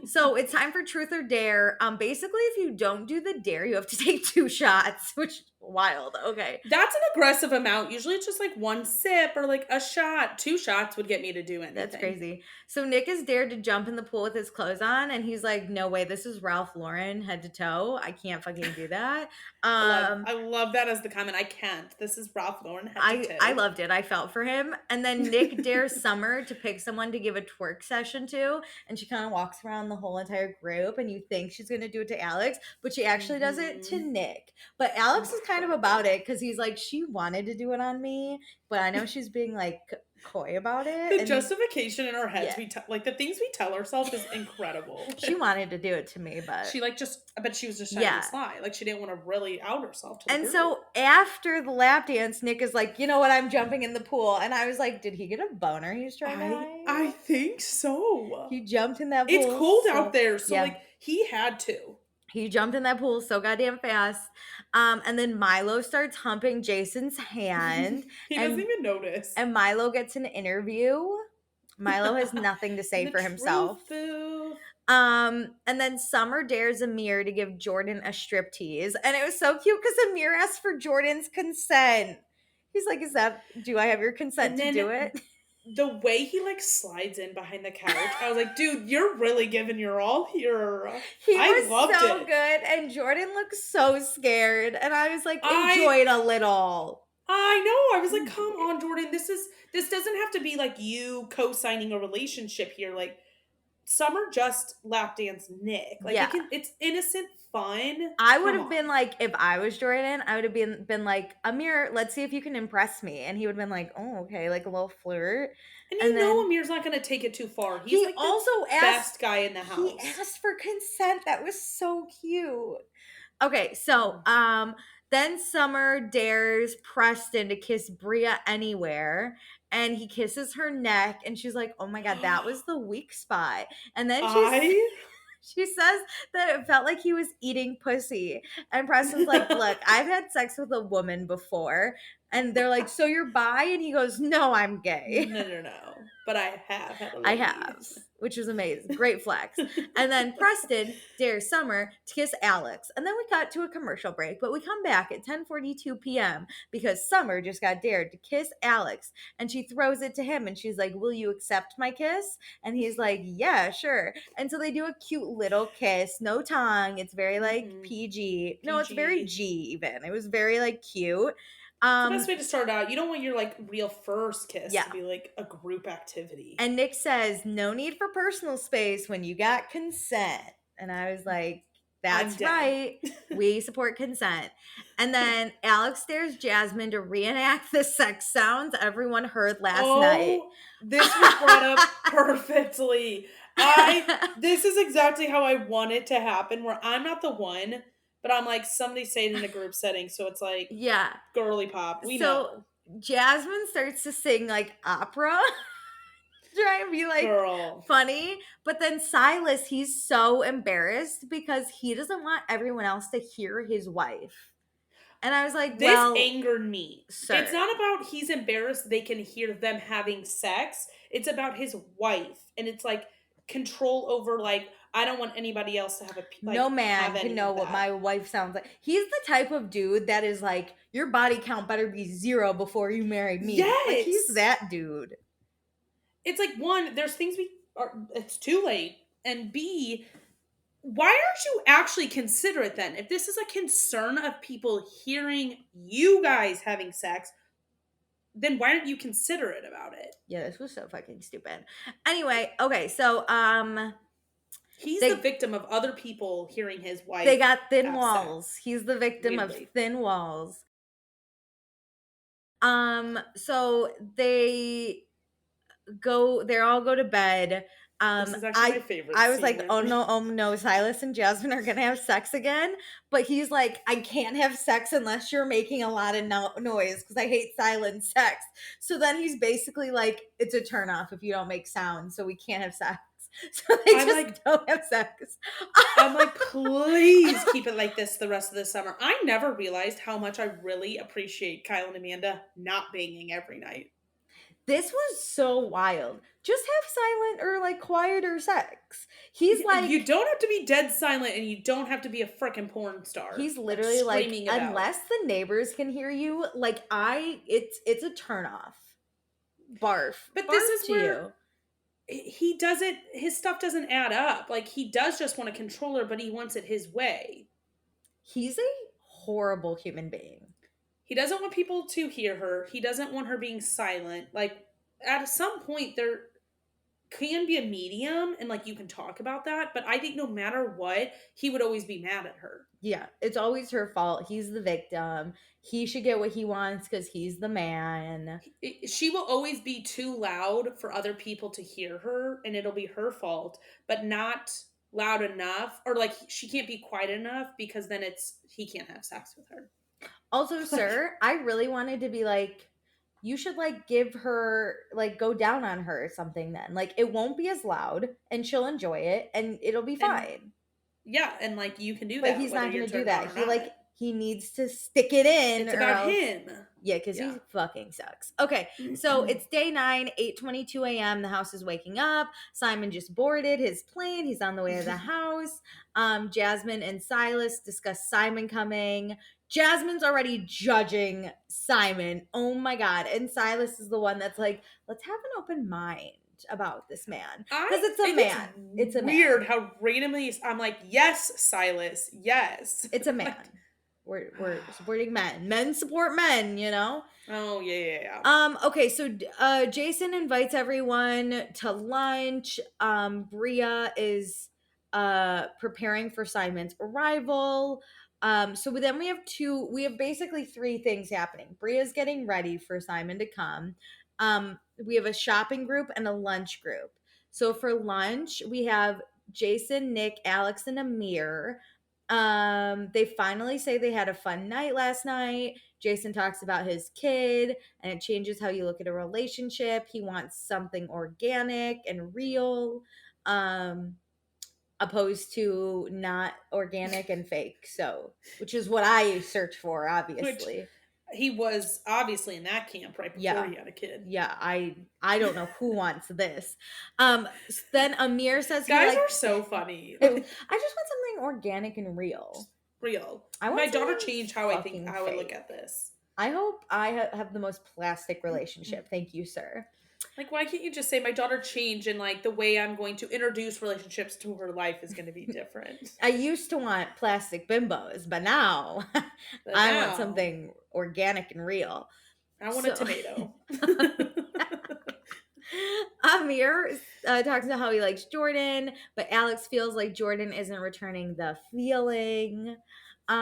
So, it's time for truth or dare. Basically, if you don't do the dare, you have to take 2 shots, which wild, okay. That's an aggressive amount. Usually it's just, like, 1 sip or, like, a shot. 2 shots would get me to do That's anything. crazy. So Nick is dared to jump in the pool with his clothes on, and he's like, "No way, this is Ralph Lauren head to toe. I can't fucking do that." I love that as the comment. I can't. This is Ralph Lauren head to I toe. loved it. I felt for him. And then Nick dares Summer to pick someone to give a twerk session to, and she kind of walks around the whole entire group, and you think she's going to do it to Alex, but she actually does it to Mhm. Nick. But Alex is kind of about Incredible. it because he's like, she wanted to do it on me, but I know she's being like coy about it, The and justification in our heads, yeah, we like, the things we tell ourselves is incredible. she wanted to do it to me, but She, like, just I bet she was just trying to be yeah. sly. Like, she didn't wanna really out herself to the And group. so after the lap dance, Nick is like, "You know what? I'm jumping in the pool." And I was like, "Did he get a boner he's trying to I hide?" think so. He jumped in that It's pool cold out so there, so, yeah, like, he had to. he jumped in that pool so goddamn fast. And then Milo starts humping Jason's hand, He doesn't and even notice. Milo gets an interview. Milo has nothing to In say the for himself. truth booth. And then Summer dares Amir to give Jordan a strip tease. And it was so cute because Amir asked for Jordan's consent. He's like, do I have your consent And to then do it? the way he, like, slides in behind the couch, I was like, "Dude, you're really giving your all here." He I was loved so it. good. And Jordan looked so scared. And I was like, I enjoy it a little. I know, I was like, Enjoy "Come it. on, Jordan, this doesn't have to be, like, you co-signing a relationship here, like, Summer just lap dance Nick, like, Yeah. it's innocent fun, I would come have been on." like, if I was Jordan, I would have been like, Amir, let's see if you can impress me. And he would have been like, oh, okay, like a little flirt. And And you know then Amir's not gonna take it too far, he's, he like, the also best guy in the he house. asked for consent. That was so cute. Okay, so Mm. then Summer dares Preston to kiss Bria anywhere, and he kisses her neck, and she's like, "Oh my god, that was the weak spot." And then I she says that it felt like he was eating pussy. And Preston's like, "Look, I've had sex with a woman before." And they're like, "So you're bi?" And he goes, "No, I'm gay." No, no, no, but I have had a I lady. have, which was amazing. Great flex. And then Preston dares Summer to kiss Alex. And then we cut to a commercial break, but we come back at 10:42 p.m. because Summer just got dared to kiss Alex. And she throws it to him and she's like, "Will you accept my kiss?" And he's like, "Yeah, sure." And so they do a cute little kiss, no tongue. It's very like Mhm. PG. No, it's very PG. G even. It was very like cute. It's the best Um, way to start out. You don't want your, like, real first kiss to yeah. be, like, a group activity. And Nick says, "No need for personal space when you got consent." And I was like, I'm that's dead. right. We support consent. And then Alex dares Jasmine to reenact the sex sounds everyone heard last night. Oh, this was brought up perfectly. This is exactly how I want it to happen, where I'm not the one, but I'm like, somebody say it in a group setting, so it's like Yeah. girly pop. We So know. Jasmine starts to sing like opera, try and be like Girl. funny. But then Silas, he's so embarrassed because he doesn't want everyone else to hear his wife. And I was like, This well, angered me. It's sir. not about he's embarrassed they can hear them having sex. It's about his wife. And it's like control over, like, I don't want anybody else to have No have man can any know of what that. my wife sounds like. He's the type of dude that is like, your body count better be 0 before you marry me. Like, he's Yes. that dude. It's like, one, there's things we are it's too late. And B, why aren't you actually considerate then? If this is a concern of people hearing you guys having sex, then why aren't you considerate about it? Yeah, this was so fucking stupid. Anyway, okay, so He's the They victim of other people hearing his they wife got thin have walls. sex. He's the victim of Weirdly. thin walls. So they all go to bed. This is actually my I favorite I was like, scene. oh no, Silas and Jasmine are gonna have sex again. But he's like, I can't have sex unless you're making a lot of noise because I hate silent sex. So then he's basically like, it's a turn off if you don't make sound, so we can't have sex. So they I'm just like don't have sex. I'm like, please keep it like this the rest of the summer. I never realized how much I really appreciate Kyle and Amanda not banging every night. This was so wild. Just have silent or like quieter sex. He's You like, don't have to be dead silent and you don't have to be a freaking porn star, he's like literally like, screaming about. unless the neighbors can hear you, like it's a turn off. Barf. But this Barf is to where you. he doesn't, his stuff doesn't add up. Like he does just want a controller, but he wants it his way. He's a horrible human being. He doesn't want people to hear her. He doesn't want her being silent. Like at some point there can be a medium and like you can talk about that, but I think no matter what, he would always be mad at her. Yeah, it's always her fault. He's the victim. He should get what he wants because he's the man. She will always be too loud for other people to hear her and it'll be her fault, but not loud enough or like she can't be quiet enough because then it's he can't have sex with her. Also, Like sir, I really wanted to be like, you should like give her, like, go down on her or something then. Like, it won't be as loud and she'll enjoy it and it'll be and fine. yeah, and like you can do But that he's whether not you're going to do turned on that. or not. He needs to stick it in It's or about else. him. Yeah, because Yeah. he fucking sucks. Okay, so it's day 9, 8:22 a.m. The house is waking up. Simon just boarded his plane. He's on the way to the house. Jasmine and Silas discuss Simon coming. Jasmine's already judging Simon. Oh my god. And Silas is the one that's like, let's have an open mind about this man. Because it's a I think man. It's a man. weird how randomly I'm like, yes, Silas, yes. It's a Like, man. We're supporting men. Men support men, you know? oh yeah. Okay, so Jason invites everyone to lunch. Bria is preparing for Simon's arrival. So then we have basically 3 things happening. Bria's getting ready for Simon to come. We have a shopping group and a lunch group. So for lunch, we have Jason, Nick, Alex, and Amir. They finally say they had a fun night last night. Jason talks about his kid and it changes how you look at a relationship. He wants something organic and real, opposed to not organic and fake. So, which is what I search for, Which obviously. he was obviously in that camp right before Yeah. he had a kid. Yeah, I don't know who wants this. Then Amir says he Guys like are so funny. I just want something organic and real. Real. I want My daughter something changed how I fucking think how I look fake. at this. I hope I have the most plastic relationship. Thank you, sir. Like, why can't you just say my daughter changed and like the way I'm going to introduce relationships to her life is going to be different? I used to want plastic bimbos, but now But I want now something organic and real. I want So- a tomato. Amir talks about how he likes Jordan, but Alex feels like Jordan isn't returning the feeling. So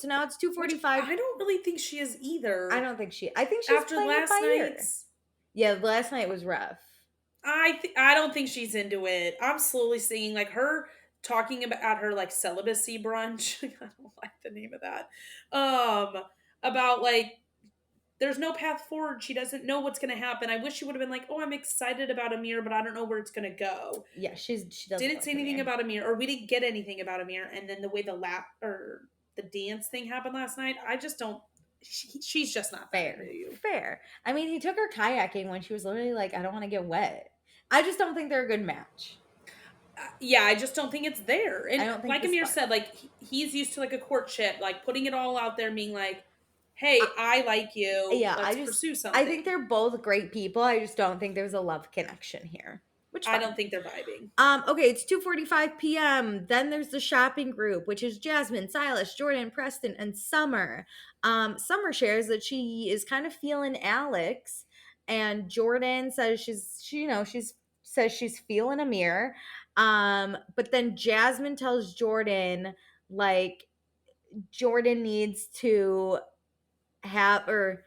now it's Which 2:45. I don't really think she is either. I think she's After playing it last by ear. night's, Yeah, last night was rough. I don't think she's into it. I'm slowly seeing like her talking about at her like celibacy brunch. I don't like the name of that. About like there's no path forward. She doesn't know what's going to happen. I wish she would have been like, "Oh, I'm excited about Amir, but I don't know where it's going to go." Yeah, she doesn't Didn't like say anything Amir. about Amir, or we didn't get anything about Amir. And then the way the lap or the dance thing happened last night, I just don't. She's just not that into you. Fair. I mean, he took her kayaking when she was literally like, I don't want to get wet. I just don't think they're a good match. Yeah, I just don't think it's there. And I don't think like the Amir spark. said, like he's used to like a courtship, like putting it all out there, being like, "Hey, I like you. Yeah, Let's pursue something." I think they're both great people. I just don't think there's a love connection here. Which I fine. don't think they're vibing. Okay, it's 2:45 p.m. Then there's the shopping group, which is Jasmine, Silas, Jordan, Preston, and Summer. Summer shares that she is kind of feeling Alex, and Jordan says she's says she's feeling Amir. But then Jasmine tells Jordan, like, Jordan needs to have, or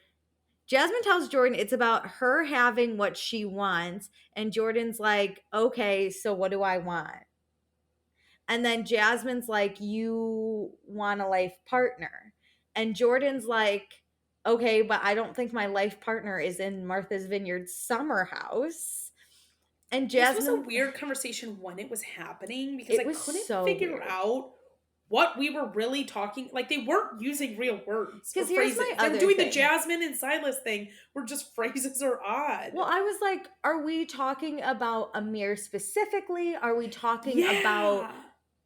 Jasmine tells Jordan it's about her having what she wants. And Jordan's like, okay, so what do I want? And then Jasmine's like, you want a life partner. And Jordan's like, okay, but I don't think my life partner is in Martha's Vineyard summer house. And This was a Jasmine, weird conversation when it was happening because I it was couldn't so figure weird. out what we were really talking. Like they weren't using real words or Because here's phrases. my They were other doing the thing. Jasmine and Silas thing where just phrases are odd. Well, I was like, are we talking about Amir specifically? Are we talking about,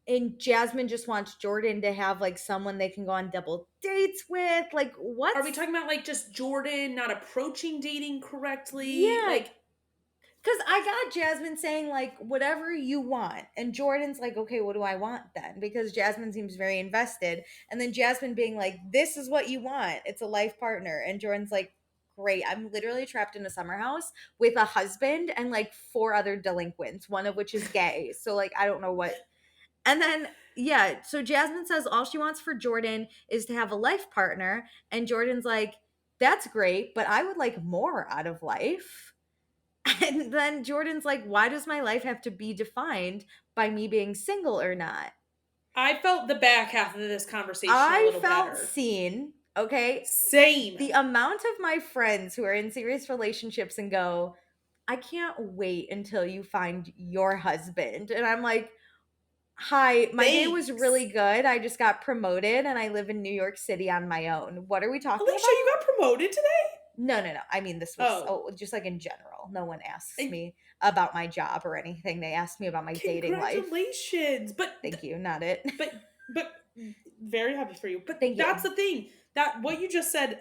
Yeah. and Jasmine just wants Jordan to have like someone they can go on double dates with? Like, Are we what's, talking about like just Jordan not approaching dating correctly? yeah. Like Because I got Jasmine saying, like, whatever you want. And Jordan's like, okay, what do I want then? Because Jasmine seems very invested. And then Jasmine being like, this is what you want. It's a life partner. And Jordan's like, great. I'm literally trapped in a summer house with a husband and like four other delinquents, one of which is gay. So, like, I don't know what. And then, yeah. So Jasmine says all she wants for Jordan is to have a life partner. And Jordan's like, that's great, but I would like more out of life. And then Jordan's like, why does my life have to be defined by me being single or not? I felt the back half of this conversation a I little felt better. seen, okay? Same. The amount of my friends who are in serious relationships and go, I can't wait until you find your husband. And I'm like, hi, my day was really Thanks. good. I just got promoted and I live in New York City on my own. What are we talking Alicia, you about? got promoted today? No, no, no. I mean, this was Oh. just like in general. No one asks I, me about my job or anything. They ask me about my dating life. congratulations. Thank you, not it. But but very happy for you. But Thank that's you. the thing. That what you just said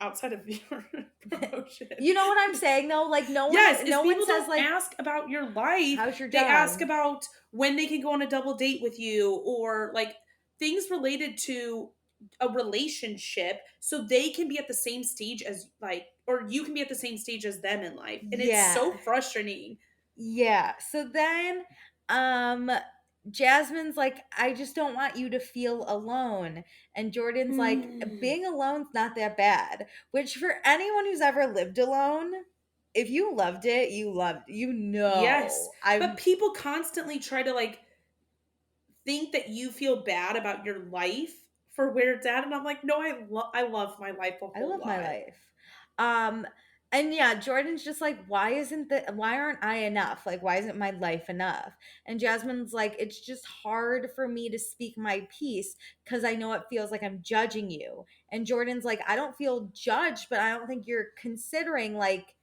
outside of your promotion. You know what I'm saying though? Like Yes, is no one people says don't like, ask about your life. how's your They ask job? about when they can go on a double date with you or like things related to a relationship so they can be at the same stage as like or you can be at the same stage as them in life. And it's so Yeah. frustrating. Yeah. So then um Jasmine's like, I just don't want you to feel alone. And Jordan's like, Mm. being alone's not that bad. Which for anyone who's ever lived alone, if you loved it, you loved, you Yes. know. But I people constantly try to like think that you feel bad about your life for where it's at and I'm like, "No, I love my life a I whole love my lot." life. Um and yeah, Jordan's just like, why aren't I enough? Like, why isn't my life enough? And Jasmine's like, it's just hard for me to speak my piece because I know it feels like I'm judging you. And Jordan's like, I don't feel judged, but I don't think you're considering like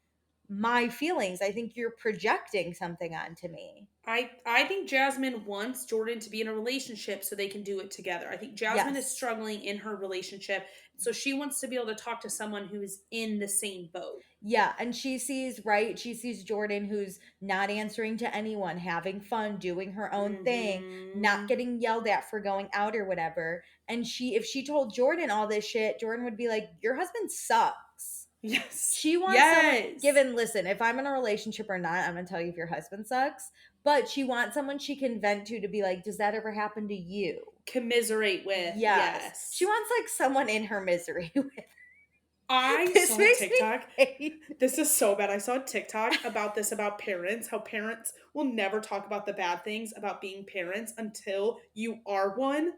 my feelings. I think you're projecting something onto me. I think Jasmine wants Jordan to be in a relationship so they can do it together. I think Jasmine is Yes. struggling in her relationship, so she wants to be able to talk to someone who is in the same boat. Yeah, and she sees, right? She sees Jordan who's not answering to anyone, having fun, doing her own thing, not Mhm. getting yelled at for going out or whatever. And if she told Jordan all this shit, Jordan would be like, "Your husband sucks." Yes. She wants someone, Yes. given, listen, if I'm in a relationship or not, I'm going to tell you if your husband sucks, but she wants someone she can vent to be like, "Does that ever happen to you?" Commiserate with. Yes. She Yes. wants like someone in her misery. I This saw a makes me TikTok. hate. This is so bad. I saw a TikTok about this about parents, how parents will never talk about the bad things about being parents until you are one.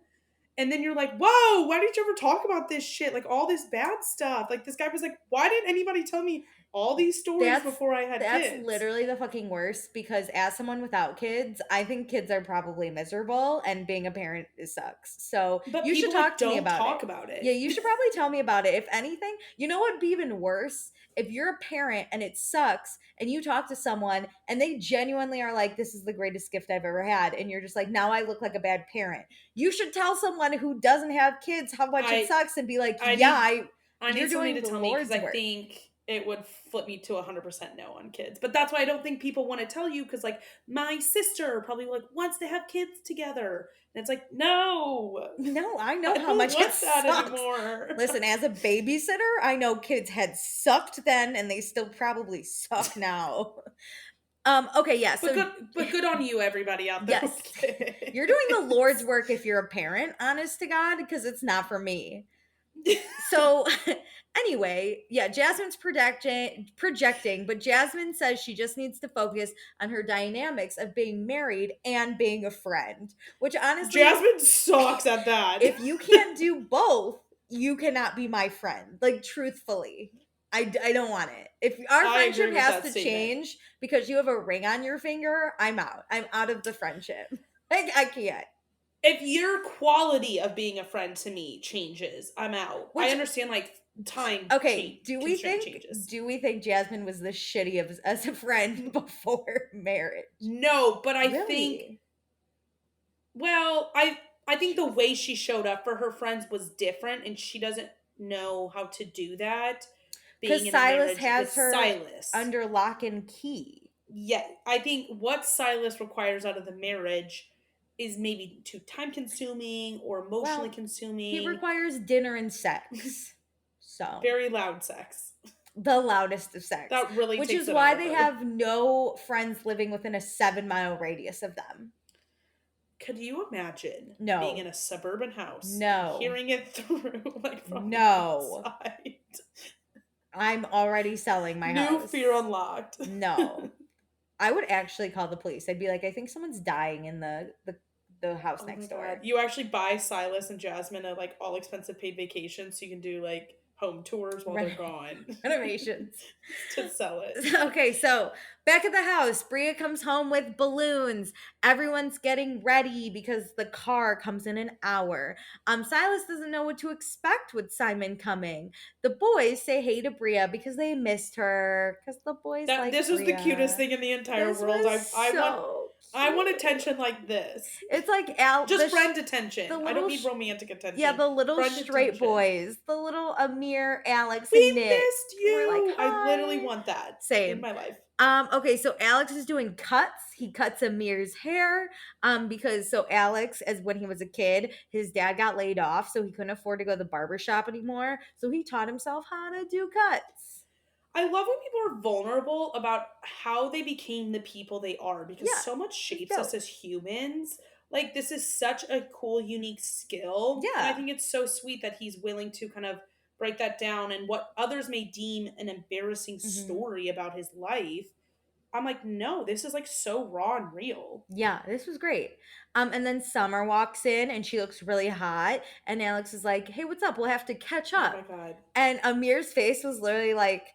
And then you're like, whoa, why did you ever talk about this shit? Like all this bad stuff. Like this guy was like, why didn't anybody tell me all these stories That's before I had that's kids? literally the fucking worst because as someone without kids, I think kids are probably miserable and being a parent is sucks. So But you should people like talk to me don't about talk it. about Yeah, it. you should probably tell me about it. If anything, you know what would be even worse? If you're a parent and it sucks and you talk to someone and they genuinely are like, this is the greatest gift I've ever had. And you're just like, now I look like a bad parent. You should tell someone who doesn't have kids how much it I sucks and be like, I yeah, need I you're need somebody doing to the tell me because Lord's I work. think it would flip me to 100% no on kids. But that's why I don't think people want to tell you because, like, my sister probably like wants to have kids together, and it's like, no, No, I know I how don't much it want that sucks. anymore. Listen, as a babysitter, I know kids had sucked then and they still probably suck now. Okay, yeah, But so good on you, everybody out there with yes. You're doing the Lord's kids. work if you're a parent, honest to God, because it's not for me. So anyway, yeah, Jasmine's projecting, but Jasmine says she just needs to focus on her dynamics of being married and being a friend, which honestly, Jasmine sucks at that. if you can't do both, you cannot be my friend. Like truthfully. I don't want it. If our I agree friendship with has that to statement. change because you have a ring on your finger, I'm out. I'm out of the friendship. Like I can't. If your quality of being a friend to me changes, I'm out. I Which understand like time okay, constraint changes. do we think Jasmine was the shitty of as a friend before marriage? No, but I think Really? well, I think the way she showed up for her friends was different and she doesn't know how to do that being Because in a Silas marriage with has her Silas. under lock and key. Yeah, I think what Silas requires out of the marriage is maybe too time consuming or emotionally Well, he consuming, requires dinner and sex. So, very loud sex. the loudest of sex, That really which takes is it out why of they her. have no friends living within a 7-mile radius of them. Could you imagine being in No, a suburban house and no, hearing it through like from the no. outside? I'm already selling my New fear house. unlocked. No. I would actually call the police. I'd be like, I think someone's dying in the house Oh my next god. door. You actually buy Silas and Jasmine a like all expensive paid vacation so you can do like home tours while they're Ren- gone Renovations. to sell it. Okay, so back at the house, Bria comes home with balloons. Everyone's getting ready because the car comes in an hour. Silas doesn't know what to expect with Simon coming. The boys say hey to Bria because they missed her. Because the boys That like this was the cutest Bria. thing in the entire This world. was so I want cute. attention like this. It's like Al Just friend attention. the I don't little need romantic yeah, attention. the little Friend straight attention. boys, the little Amir, Alex, and We Nick. missed We're like, you. I literally hi. want that in Same. my life. Okay, so Alex is doing cuts. He cuts Amir's hair. Because so Alex, as when he was a kid, his dad got laid off, so he couldn't afford to go to the barber shop anymore. So he taught himself how to do cuts. I love when people are vulnerable about how they became the people they are because Yeah, so much it's shapes us dope. as humans. Like, this is such a cool, unique skill. And I Yeah. think it's so sweet that he's willing to kind of break that down and what others may deem an embarrassing Hmm. story about his life. I'm like, no, this is like so raw and real. Yeah, this was great. And then Summer walks in and she looks really hot. And Alex is like, hey, what's up? We'll have to catch Oh up. my God. And Amir's face was literally like,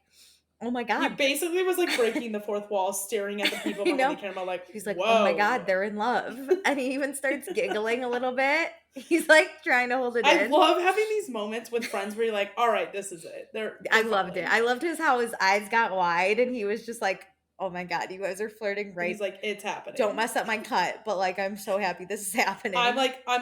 oh my He God. basically was like breaking the fourth wall, staring at the people You behind the know? camera, like, He's like, oh my God, whoa. they're in love. And he even starts giggling a little bit. He's like trying to hold it I in. love having these moments with friends where you're like, all right, this is it. I They're loved it. falling. I loved how his eyes got wide and he was just like, oh my God, you guys are flirting He's right. like, it's Don't happening. mess up my cut, but like, I'm so happy this is I'm happening.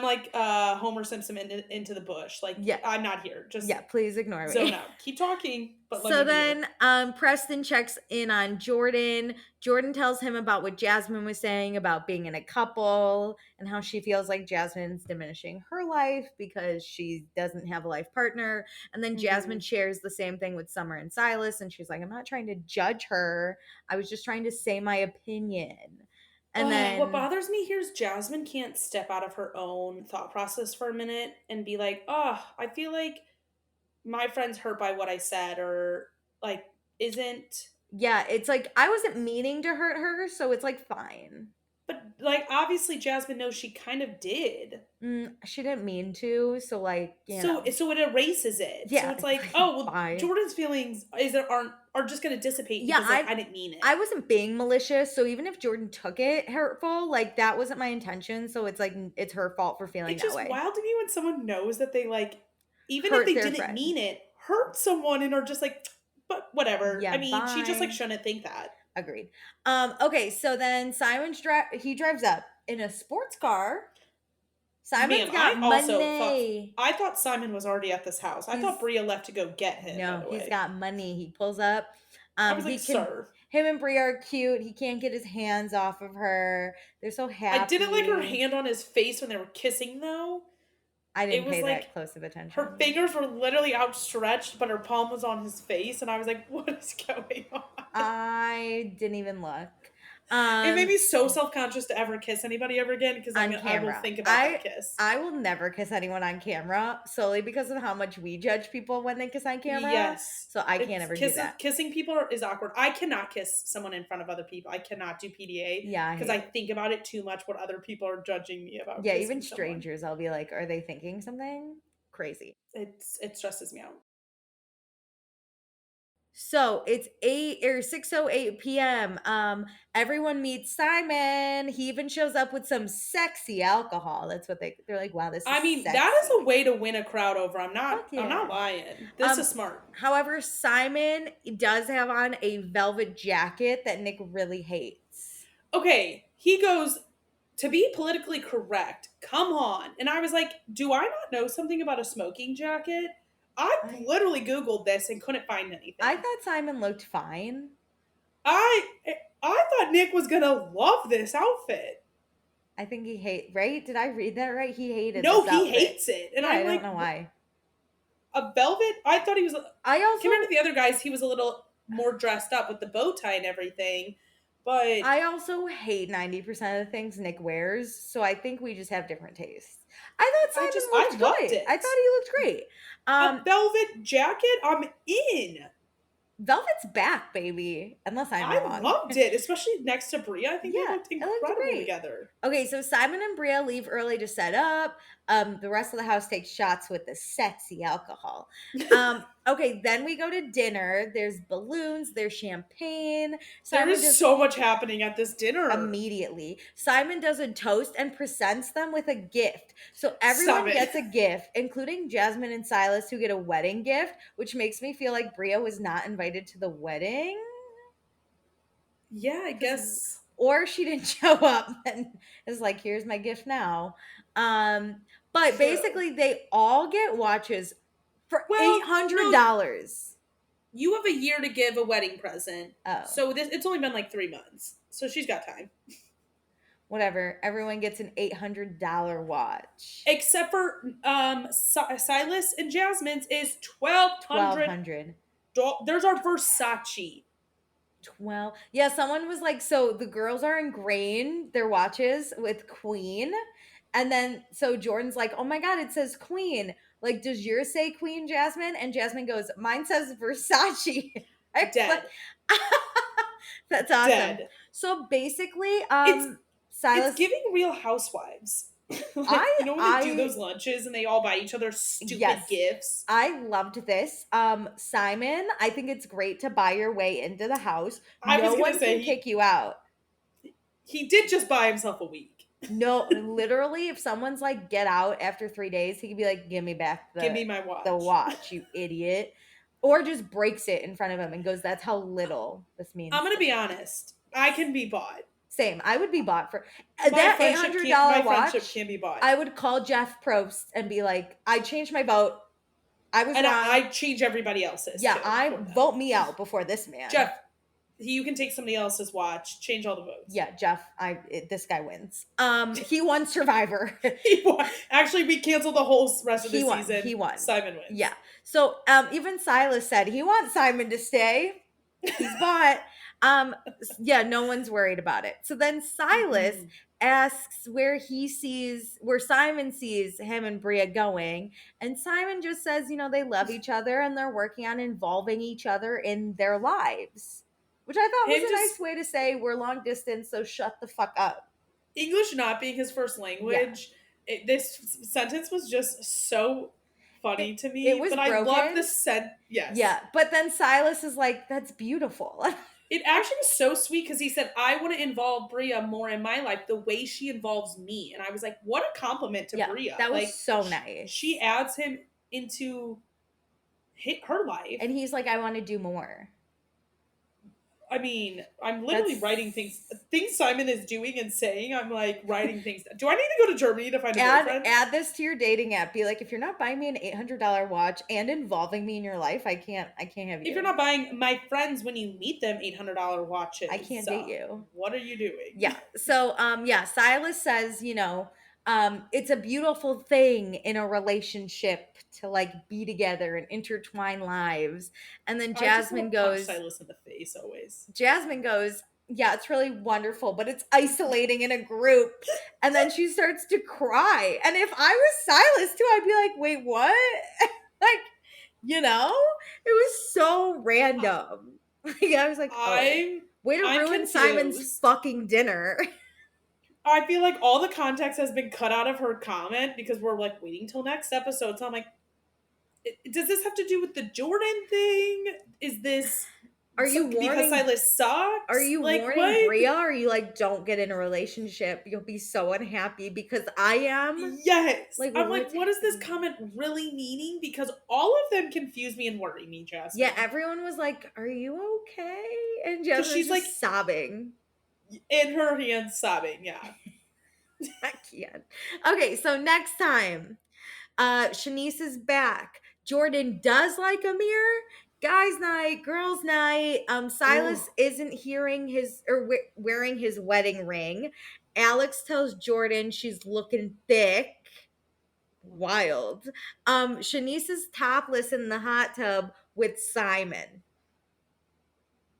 like Homer Simpson into the bush. Like, Yeah. I'm not here. Just Yeah, please ignore zone me. out. Keep talking, but let me So be here. then Preston checks in on Jordan. Jordan tells him about what Jasmine was saying about being in a couple and how she feels like Jasmine's diminishing her life because she doesn't have a life partner. And then Jasmine Mhm. shares the same thing with Summer and Silas. And she's like, I'm not trying to judge her. I was just trying to say my opinion. And Oh, what then, bothers me here is Jasmine can't step out of her own thought process for a minute and be like, oh, I feel like my friend's hurt by what I said, or like, isn't. yeah, it's like I wasn't meaning to hurt her. So it's like fine. But like, obviously, Jasmine knows she kind of did. She didn't mean to. So, like, So it erases it. So yeah, it's it's like, like oh well, fine. Jordan's feelings is are just gonna dissipate Yeah, because like I didn't mean it. I wasn't being malicious, so even if Jordan took it hurtful, like that wasn't my intention, so it's like it's her fault for feeling It's that just way. wild to me when someone knows that they like, even if Hurt they their didn't friend. mean it, hurt someone and are just like, but whatever. Yeah, I mean, she just like bye. shouldn't think that. Agreed. Okay, so then he drives up in a sports car. Man, Simon's got money. I thought Simon was already at this house. I thought He's Bria left to go get him. By no, the he's way, got money. He pulls up. I was like, He can sir. him and Brie are cute. He can't get his hands off of her. They're so I didn't like her happy. hand on his face when they were kissing though. I It didn't was pay like that close of her attention. fingers were literally outstretched, but her palm was on his face, and I was like, "What is going on?" I didn't even look. It made Um, me so self-conscious to ever kiss anybody ever again because on I will camera. think about that I kiss. I will never kiss anyone on camera solely because of how much we judge people when they kiss on camera. Yes. So I can't It's ever do that. kissing people is awkward. I cannot kiss someone in front of other people. I cannot do PDA Yeah, I because hate I it. think about it too much what other people are judging me about Yeah, even kissing someone. strangers, I'll be like, are they thinking something crazy? It stresses me out. So it's 6:08 p.m. Everyone meets Simon. He even shows up with some sexy alcohol. That's what they're like, wow, this is I mean, that is a sexy. way to win a crowd over. Fuck I'm not yeah. lying. This Um, is smart. However, Simon does have on a velvet jacket that Nick really hates. Okay, he goes to be politically correct. Come on. And I was like, do I not know something about a smoking jacket? I I literally googled this and couldn't find I anything. thought Simon looked fine. I I thought Nick was going to love this outfit. I think he right? Did I read that right? He hated No, this he outfit. hates it. And Yeah, I I'm don't like, know why. a velvet? I thought he was I compared to also the other guys, he was a little more dressed up with the bow tie and everything. But I also hate 90% of the things Nick wears, so I think we just have different tastes. I thought Simon I looked loved good. I it. thought he looked great. A Um, velvet jacket? I'm in. Velvet's back, baby. Unless I'm I wrong. loved it, especially next to Bria. I think they Yeah, looked it looked incredible great. together. Okay, so Simon and Bria leave early to set up. The rest of the house takes shots with the sexy alcohol. Okay, then we go to dinner. There's balloons, there's champagne. There Simon is does so much happening at this dinner. immediately. Simon does a toast and presents them with a gift. So Stop everyone it. gets a gift, including Jasmine and Silas, who get a wedding gift, which makes me feel like Bria was not invited to the wedding. Yeah, I 'Cause guess. or she didn't show up and is like, here's my gift now. But True. basically they all get watches for eight Well, hundred no, dollars. you have a year to give a wedding present. Oh, So it's only been like 3 months. So she's got time. whatever. Everyone gets an $800 watch. Except for Silas and Jasmine's is 1200. 1200. There's our Versace. 12. Yeah, someone was like, so the girls are ingrained their watches with Queen. And then so Jordan's like, oh my God, it says Queen. Like, does yours say Queen, Jasmine? And Jasmine goes, mine says Versace. I was like, Dead. that's awesome. Dead. So basically, It's it's Silas, giving Real Housewives. Like, I you know when they do I those lunches and they all buy each other stupid yes. gifts? I loved this. Simon, I think it's great to buy your way into the house. I was No gonna one say can kick you out. he did just buy himself a week. No, literally, if someone's like, get out after 3 days, he could be like, give me back Give me my the watch. watch, you idiot. Or just breaks it in front of him and goes, that's how little this means. I'm gonna to be me." honest. I can be bought. Same. I would be bought for My that eight friendship hundred can't. My dollar friendship watch. can be bought. I would call Jeff Probst and be like, I changed my vote. I was And wrong. I change everybody else's. Yeah, too, I for that. vote me out before this man. Jeff, you can take somebody else's watch, change all the votes. Yeah, Jeff, this guy wins. He won Survivor. He won. Actually, we canceled the whole rest of the He won. season. He won. Simon wins. Yeah. So even Silas said he wants Simon to stay. He's bought. Yeah, no one's worried about it. So then Silas Mhm. asks where Simon sees him and Bria going. And Simon just says, they love each other and they're working on involving each other in their lives. Which I thought was Him a just nice way to say we're long distance, so shut the fuck up. English not being his first language. This sentence was just so funny to me. It was but I love broken. the yes. Yeah, but then Silas is like, that's beautiful. It actually was so sweet because he said, I want to involve Bria more in my life the way she involves me. And I was like, what a compliment to Yeah, Bria. that was Like, so nice. she adds him into her life. And he's like, I want to do more. I mean, I'm literally That's- writing things Simon is doing and saying. I'm like writing things. Do I need to go to Germany to find a boyfriend? Add this to your dating app. Be like, if you're not buying me an $800 watch and involving me in your life, I can't have you. If you're not buying my friends when you meet them $800 watches, I can't date you. What are you doing? Yeah. So Silas says, it's a beautiful thing in a relationship to like be together and intertwine lives. And then I just Jasmine wanna punch goes, Silas in the face always. Jasmine goes, Yeah, it's really wonderful, but it's isolating in a group. And then she starts to cry. And if I was Silas too, I'd be like, wait, what? Like, it was so random. Like, I was like, oh, I'm way to I'm ruin Simon's confused. fucking dinner. I feel like all the context has been cut out of her comment because we're like waiting till next episode. So I'm like, does this have to do with the Jordan thing? Is this Are you because warning Silas Are sucks? you Like warning what? Bria? Or are you like, don't get in a relationship? You'll be so unhappy because I am. Yes. Like, I'm like, what's what is this happening? comment really meaning? Because all of them confuse me and worry me, Yeah, Jasmine. everyone was like, are you okay? And Because Jasmine was she's like just sobbing. in her hands sobbing. Yeah. I can't. Okay, so next time, Shanice is back. Jordan does like Amir. Guys' night, girls' night. Silas Oh, isn't hearing his or wearing his wedding ring. Alex tells Jordan she's looking thick. Wild. Shanice is topless in the hot tub with Simon.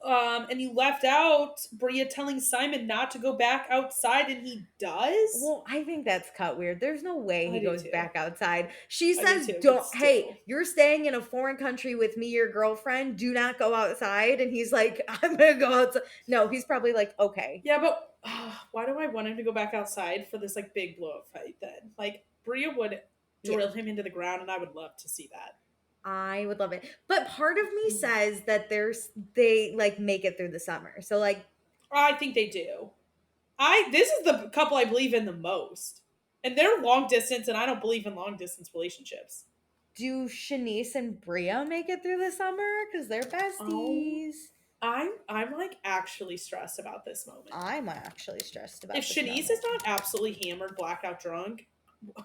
and you left out Bria telling Simon not to go back outside, and he does. Well, I think that's cut weird. There's no way I he do goes too. back outside. She I do says, too, but "Don't, hey, still. you're staying in a foreign country with me, your girlfriend. Do not go outside." And he's like, "I'm gonna go outside." No, he's probably like, "Okay." Yeah, but why do I want him to go back outside for this like big blow up fight then? Like Bria would Yeah, drill him into the ground, and I would love to see that. I would love it. But part of me says that they like make it through the summer. So like, I think they do. I This is the couple I believe in the most, and they're long distance, and I don't believe in long distance relationships. do Shanice and Bria make it through the summer? Because they're Oh, besties. I'm like actually stressed about this moment. I'm actually stressed If about this Shanice moment. is not absolutely hammered, blackout drunk, Yeah.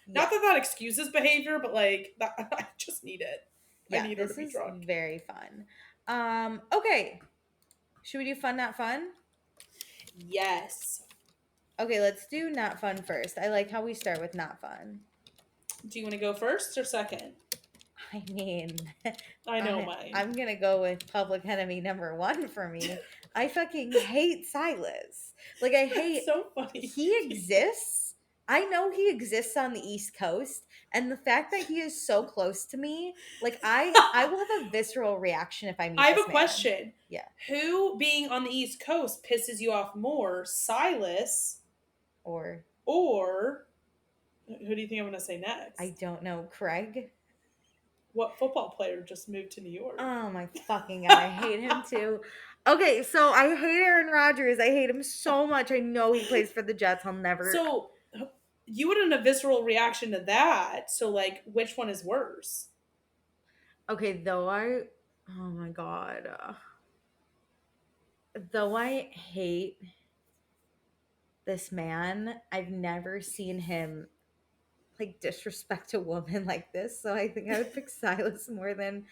not that that excuses behavior, but like that, I just need it. I Yeah, need her to this be is drunk. very fun. Okay. Should we do fun, not fun? Yes. Okay, let's do not fun first. I like how we start with not fun. Do you want to go first or second? I mean, I know I mine. I'm gonna go with public enemy number one for me. I fucking hate Silas. Like I That's hate so funny. he exists. I know he exists on the East Coast, and the fact that he is so close to me, like I will have a visceral reaction if I I meet have this a man. question. Yeah. Who being on the East Coast pisses you off more, Silas Or or who do you think I'm going to say I next? don't know, Craig. What football player just moved to New York? Oh my fucking god, I hate him too. Okay, so I hate Aaron Rodgers. I hate him so much. I know he plays for the Jets. I'll never. So you would have a visceral reaction to that. So like, which one is worse? Okay, though I. Oh my god. Though I hate this man, I've never seen him like disrespect a woman like this. So I think I would pick Silas more than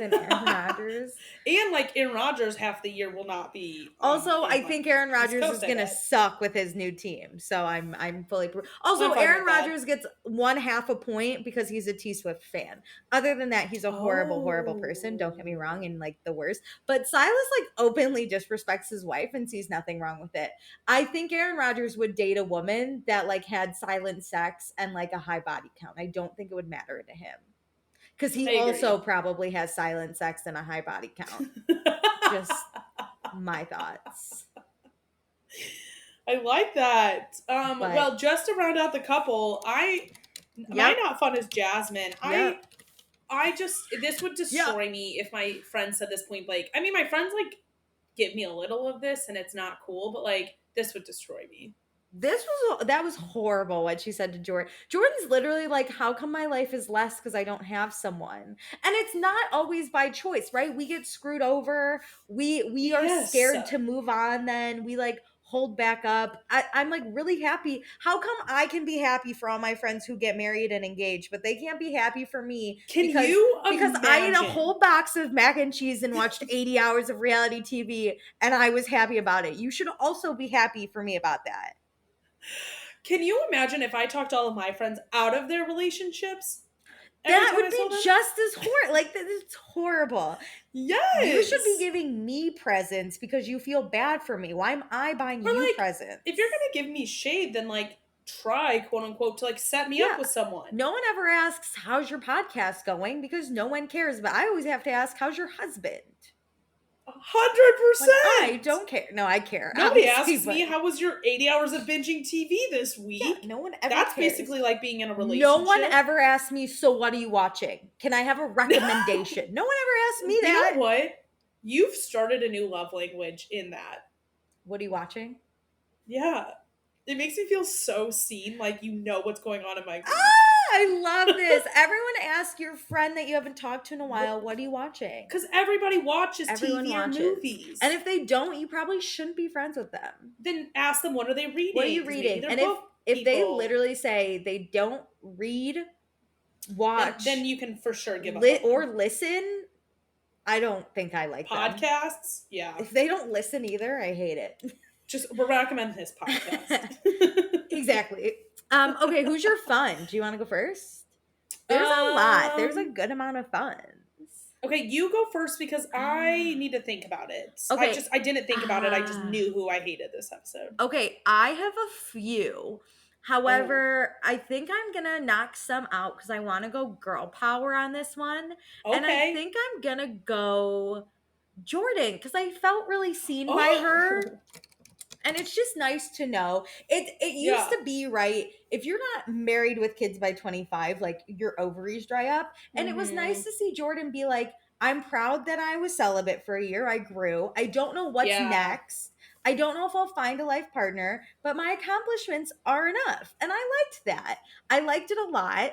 Aaron Rodgers. And like Aaron Rodgers, half the year will not be Also, in I like think Aaron East Rodgers is Coast. I gonna bet. suck with his new team, so I'm fully. I'm Also, fine Aaron with that. Rodgers gets 1/2 a point because he's a T Swift fan. Other than that, he's a horrible, horrible person. Don't get me Oh, wrong, and like the worst. But Silas like openly disrespects his wife and sees nothing wrong with it. I think Aaron Rodgers would date a woman that like had silent sex and like a high body count. I don't think it would matter to him because he I also agree. probably has silent sex and a high body count. Just my thoughts. I like that. But Well, just to round out the couple, my yep, not fun is Jasmine. yep, I just this would yep. destroy me if my friends said this point. Like, I mean, my friends like give me a little of this, and it's not cool, but like this would destroy me. That was horrible what she said to Jordan. Jordan's literally like, "How come my life is less because I don't have someone?" And it's not always by choice, right? We get screwed over. We are Yes. scared to move on. Then we like hold back up. I'm like really happy. How come I can be happy for all my friends who get married and engaged, but they can't be happy for me Can because you I ate a imagine? whole box of mac and cheese and watched 80 hours of reality TV and I was happy about it. You should also be happy for me about that. Can you imagine if I talked all of my friends out of their relationships? every That time would I saw be them. just as horrible. Like, it's horrible. You should be Yes. giving me presents because you feel bad for me. Why am I buying Or you like, presents? if you're gonna give me shade, then like try, quote unquote, to like set me up Yeah. with someone. No one ever asks, how's your podcast going? Because no one cares. But I always have to ask, how's your husband? When I 100%. don't care. No, I care, Nobody obviously, asks but me how was your 80 hours of binging TV this yeah, week. no one ever That's cares. basically like being in a No one relationship. ever asked me, so what are you watching? Can I have a recommendation? No one ever asked me You know that. what? You've started a new love language in that. What are you watching? Yeah. It makes me feel so seen, like you know what's going on in my week. I love this. Everyone ask your friend that you haven't talked to in a while, what are you watching? Because everybody watches Everyone TV or watches. movies. And if they don't, you probably shouldn't be friends with them. Then ask them, what are they reading? What are you 'Cause maybe reading? they're And book if they people. literally say they don't read, watch, then you can for sure give up on or them. listen, I don't think I like them. Podcasts, yeah. If they don't listen either, I hate it. Just recommend this podcast. Exactly. Okay, who's your fun? Do you want to go first? There's a lot. There's a good amount of fun. Okay, you go first because I need to think about it. Okay. I didn't think about it. I just knew who I hated this episode. Okay, I have a few. However, I think I'm gonna knock some out because I want to go girl power on this one. And I think I'm gonna go Jordan because I felt really seen by her. And it's just nice to know. It used to be, right, if you're not married with kids by 25, like your ovaries dry up. And it was nice to see Jordan be like, I'm proud that I was celibate for a year. I grew. I don't know what's next. I don't know if I'll find a life partner, but my accomplishments are enough. And I liked that. I liked it a lot.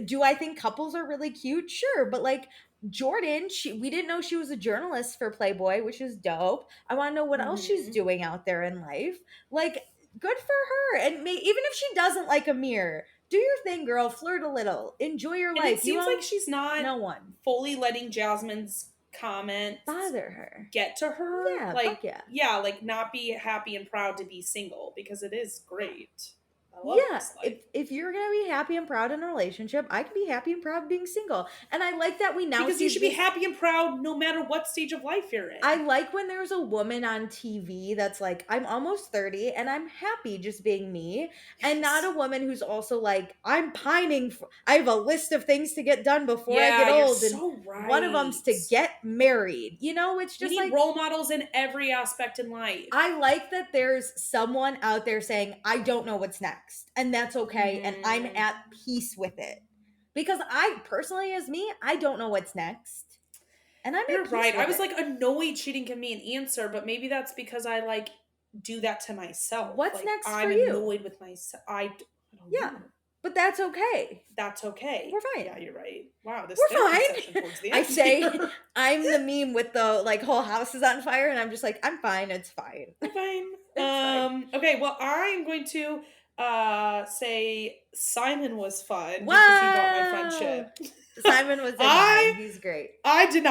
Do I think couples are really cute? Sure, but like Jordan, we didn't know she was a journalist for Playboy, which is dope. I want to know what else she's doing out there in life. Like, good for her. And even if she doesn't like Amir, do your thing, girl. Flirt a little. Enjoy your life. It seems like she's not no one fully letting Jasmine's comments bother her, get to her. Yeah, like yeah, like not be happy and proud to be single because it is great. I love this life. If you're gonna be happy and proud in a relationship, I can be happy and proud being single. And I like that we now because see you should be happy and proud no matter what stage of life you're in. I like when there's a woman on TV that's like, I'm almost 30 and I'm happy just being me. And not a woman who's also like, I'm pining for, I have a list of things to get done before I get old. You're so right. One of them's to get married. You know, it's just we need like role models in every aspect in life. I like that there's someone out there saying, I don't know what's next. And that's okay. And I'm at peace with it. Because I personally, as me, I don't know what's next. And You're right. I was like annoyed she didn't give me an answer, but maybe that's because I like do that to myself. What's like, next I'm for you? annoyed with myself. I don't know. But that's okay. That's okay. We're fine. Yeah, you're right. Wow, this we're fine. towards the I end say here. I'm the meme with the like whole house is on fire, and I'm just like, I'm fine. It's fine. I'm fine. Fine. Okay. Well, I'm going to say Simon was fun Wow. because he brought my friendship. Simon was in He's great. I did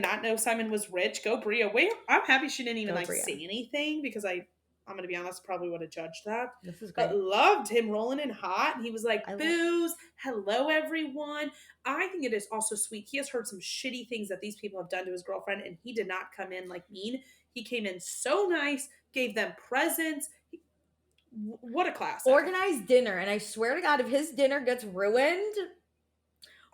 not know Simon was rich. Go Bria. Wait, I'm happy she didn't even say anything because I'm gonna be honest, probably would have judged that. This is great. But loved him rolling in hot. And he was like, booze, hello everyone. I think it is also sweet. He has heard some shitty things that these people have done to his girlfriend, and he did not come in like mean. He came in so nice, gave them presents. What a class. Organized dinner, and I swear to God, if his dinner gets ruined,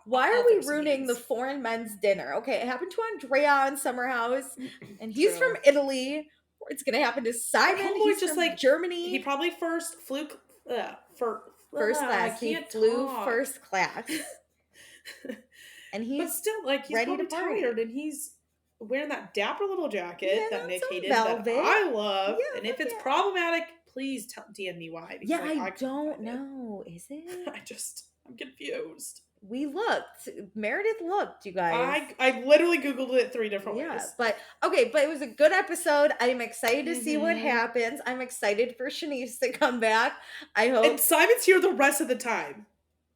why are we ruining the foreign men's dinner? Okay, it happened to Andrea on Summer House, and he's from Italy. It's gonna happen to Simon. He's just from Germany. He probably first flew first class. He flew first class, and he's but still like he's probably tired, and he's wearing that dapper little jacket that Nick hated that I love. Yeah, and if it's problematic, please DM me why. Yeah, I don't know. Is it? I'm confused. We looked. Meredith looked, you guys. I literally Googled it 3 different ways. But it was a good episode. I'm excited to see what happens. I'm excited for Shanice to come back. I hope. And Simon's here the rest of the time.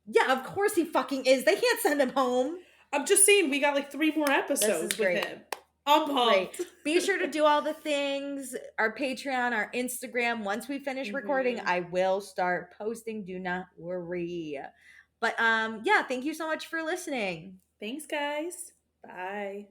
Yeah, of course he fucking is. They can't send him home. I'm just saying, we got like 3 more episodes with him. I'm pumped. Great. Be sure to do all the things. Our Patreon, our Instagram. Once we finish recording, I will start posting. Do not worry. But yeah, thank you so much for listening. Thanks, guys. Bye.